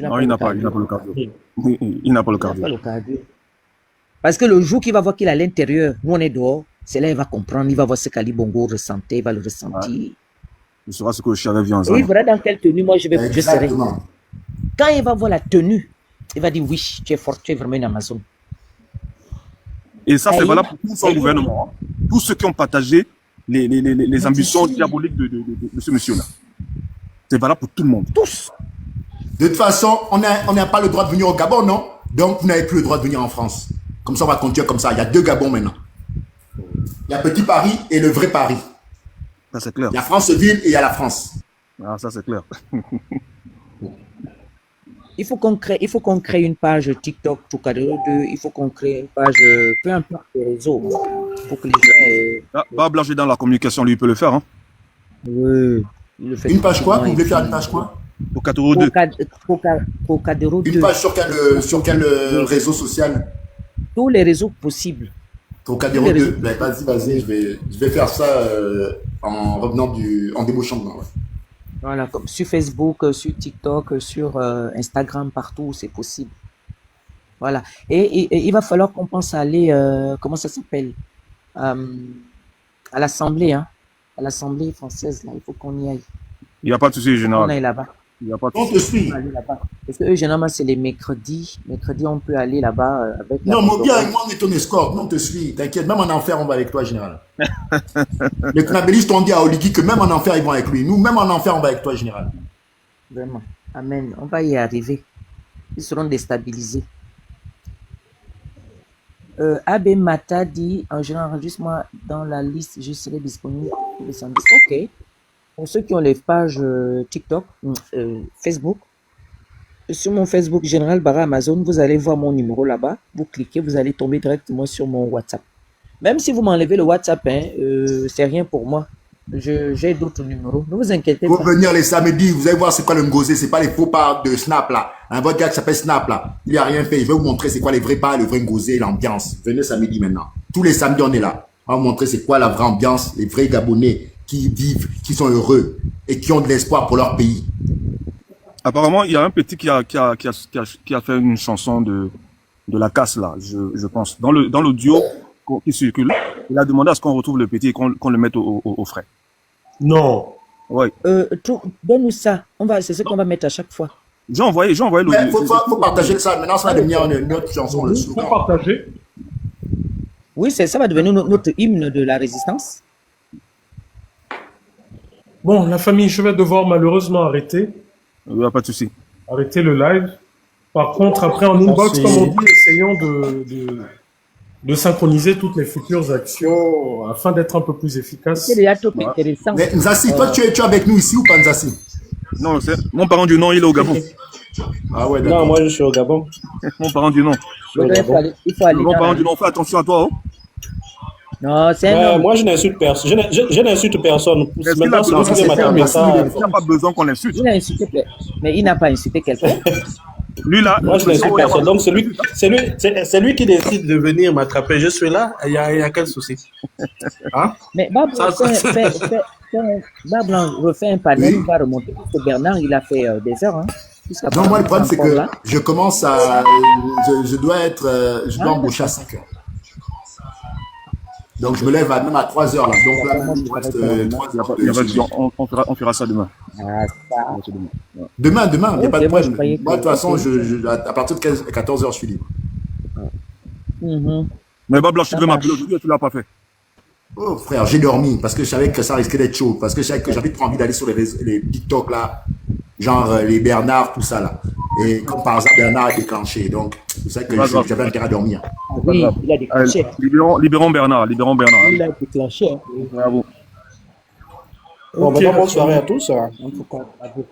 Non, il n'a pas le cardio. Il n'a pas le cardio. Parce que le jour qu'il va voir qu'il est à l'intérieur, nous on est dehors, c'est là il va comprendre, il va voir ce qu'Ali Bongo ressentait, il va le ressentir. Ouais. Il saura ce que je savais bien. Et il verra dans quelle tenue moi je serai. Quand il va voir la tenue, il va dire oui, tu es fort, tu es vraiment une Amazon. Et ça, c'est valable pour tout son gouvernement. Tous ceux qui ont partagé les ambitions diaboliques de ce monsieur-là. C'est valable pour tout le monde. Tous. De toute façon, on n'a pas le droit de venir au Gabon, non? Donc, vous n'avez plus le droit de venir en France. Comme ça, on va continuer comme ça. Il y a 2 Gabons maintenant. Il y a Petit Paris et le vrai Paris. Ça, c'est clair. Il y a Franceville et il y a la France. Ah, ça, c'est clair. Il faut qu'on crée une page TikTok, Trocadéro 2. Il faut qu'on crée une page, peu importe les réseaux, pour que les gens... Bah, Blanger dans la communication, lui, il peut le faire. Hein. Oui. Il le fait une page quoi? Vous voulez faire une page quoi? Trocadéro 2. Trocadéro 2. Une page sur quel réseau social? Tous les réseaux possibles. Trocadéro 2. Ben, vas-y, je vais faire ça en revenant en débauchant dedans. Ouais. Voilà, comme sur Facebook, sur TikTok, sur Instagram, partout, c'est possible. Voilà. Et il va falloir qu'on pense à aller, comment ça s'appelle, à l'Assemblée, hein, à l'Assemblée française, là, il faut qu'on y aille. Il n'y a pas de souci, général. On aille là-bas. Il n'y a pas de On te suit. Parce que eux, généralement, c'est les mercredis. Mercredi, on peut aller là-bas avec... Non, Mobia, moi, on est ton escorte. Non, on te suit. T'inquiète, même en enfer, on va avec toi, général. Les knabélistes ont dit à Oligui que même en enfer, ils vont avec lui. Nous, même en enfer, on va avec toi, général. Vraiment. Amen. On va y arriver. Ils seront déstabilisés. Abbé Mata dit, en général, juste moi, dans la liste, je serai disponible pour les samedis. Ok. Pour ceux qui ont les pages TikTok, Facebook, sur mon Facebook Général Barra Amazon, vous allez voir mon numéro là-bas. Vous cliquez, vous allez tomber directement sur mon WhatsApp. Même si vous m'enlevez le WhatsApp, hein, c'est rien pour moi. J'ai d'autres numéros. Ne vous inquiétez pas. Vous venir les samedis, vous allez voir c'est quoi le ngosé, c'est pas les faux pas de Snap là. Un votre gars qui s'appelle Snap là, il a rien fait. Je vais vous montrer c'est quoi les vrais pas, le vrai ngosé, l'ambiance. Venez samedi maintenant. Tous les samedis on est là. On va vous montrer c'est quoi la vraie ambiance, les vrais Gabonais qui vivent, qui sont heureux et qui ont de l'espoir pour leur pays. Apparemment, il y a un petit qui a fait une chanson de la casse là, je pense. Dans l'audio qui circule, il a demandé à ce qu'on retrouve le petit et qu'on le mette au frais. Non. Ouais. Donne-nous ça. C'est ce qu'on va mettre à chaque fois. J'ai envoyé le. Mais faut partager ça. Maintenant, ça va devenir une autre chanson. Le Faut slogan. partager. Oui, ça va devenir notre hymne de la résistance. Bon, la famille, je vais devoir malheureusement arrêter Il n'y a pas de souci. le live. Par contre, après, en inbox, Merci. comme on dit, essayons de synchroniser toutes les futures actions afin d'être un peu plus efficaces. C'est déjà trop intéressant. Mais Nzassi, toi, tu es avec nous ici ou pas, Nzassi? Non, mon parent du nom, il est au Gabon. Ah ouais, Non, d'accord. moi je suis au Gabon. Mon parent du nom. Il faut aller Mon dans parent la- du nom, fais attention à toi. Oh. Non, c'est un homme. Moi je n'insulte personne. Je n'insulte personne. Est-ce qu'il Maintenant, a si vous besoin pouvez m'attraper ça. Il n'a pas besoin qu'on l'insulte. Il a insulté, mais il n'a pas insulté quelqu'un. Lui, là, Moi, je n'insulte personne. Donc, c'est lui qui décide de venir m'attraper. Je suis là. Il y a quel souci? Hein? Mais Bab Blanc refait un panel, il va remonter. Parce que Bernard, il a fait des heures. Hein. Non, moi, le problème, c'est que je commence à. Je dois être. Je dois embaucher à 5 heures. Donc, je me lève même à 3 heures, là. Donc, là, il me reste 3 heures. il y a pas de- on fera ça demain. Ah, ça. Demain, il n'y a pas de moi, je problème. croyais Moi, de que- toute façon, à partir de 14 heures, je suis libre. Mhm. Mais Bob Blanc, tu Ça devais m'appeler marche. aujourd'hui et tu ne l'as pas fait. Oh, frère, j'ai dormi parce que je savais que ça risquait d'être chaud. Parce que je savais que j'avais trop envie d'aller sur les TikTok, là. Genre les Bernard, tout ça, là. Et comme par hasard, Bernard a déclenché. Donc, c'est ça que Pas grave. j'avais intérêt à dormir. Oui, il a Allez, déclenché. libérons Bernard. Il a déclenché. Hein. Bravo. Bon, Ok, bonne soirée à tous. Hein. En tout cas, bravo.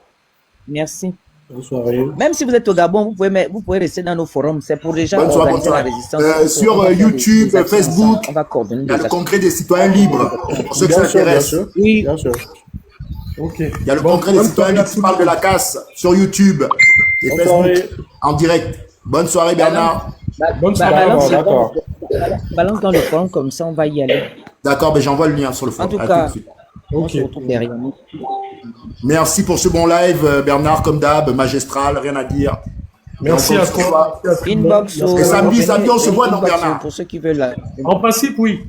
Merci. Bonne soirée. Même si vous êtes au Gabon, vous pouvez rester dans nos forums. C'est pour les gens Bonne qui soirée, organisent la bonne résistance. soirée. Sur On va faire YouTube, des actions Facebook, ensemble. On va coordonner Il y a des le actions. congrès des citoyens libres. Pour ceux qui Bien sûr, bien s'intéressent. sûr. Oui. Bien sûr. Ok. Il y a le Bon, congrès des bonne citoyens soirée à libres qui tous. parle de la casse sur YouTube et Bonne Facebook soirée. en direct. Bonne soirée, Bernard. Bonne soirée. Balance, D'accord. balance dans le forum, comme ça on va y aller. D'accord, ben j'envoie le lien sur le forum. En tout À cas, de suite. on Ok. se retrouve derrière nous. Merci pour ce bon live, Bernard, comme d'hab, magistral, rien à dire. Merci Et on à continue. toi. Inbox au. Et samedi, on se voit, non, inbox Bernard? pour ceux qui veulent. En principe, oui.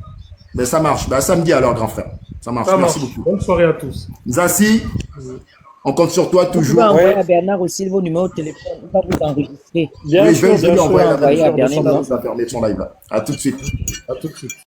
Mais ça marche. Ben, samedi alors, grand frère. Ça marche. Ça Merci marche. beaucoup. Bonne soirée à tous. Zassi, on compte sur toi Vous pouvez toujours. envoyer Ouais. à Bernard aussi vos numéros de téléphone. On va vous enregistrer. Bien Oui, je sûr, vais lui bien sûr. envoyer la envoyer à dernière Bernard. fois. On va fermer son live là. À tout de suite. À tout de suite.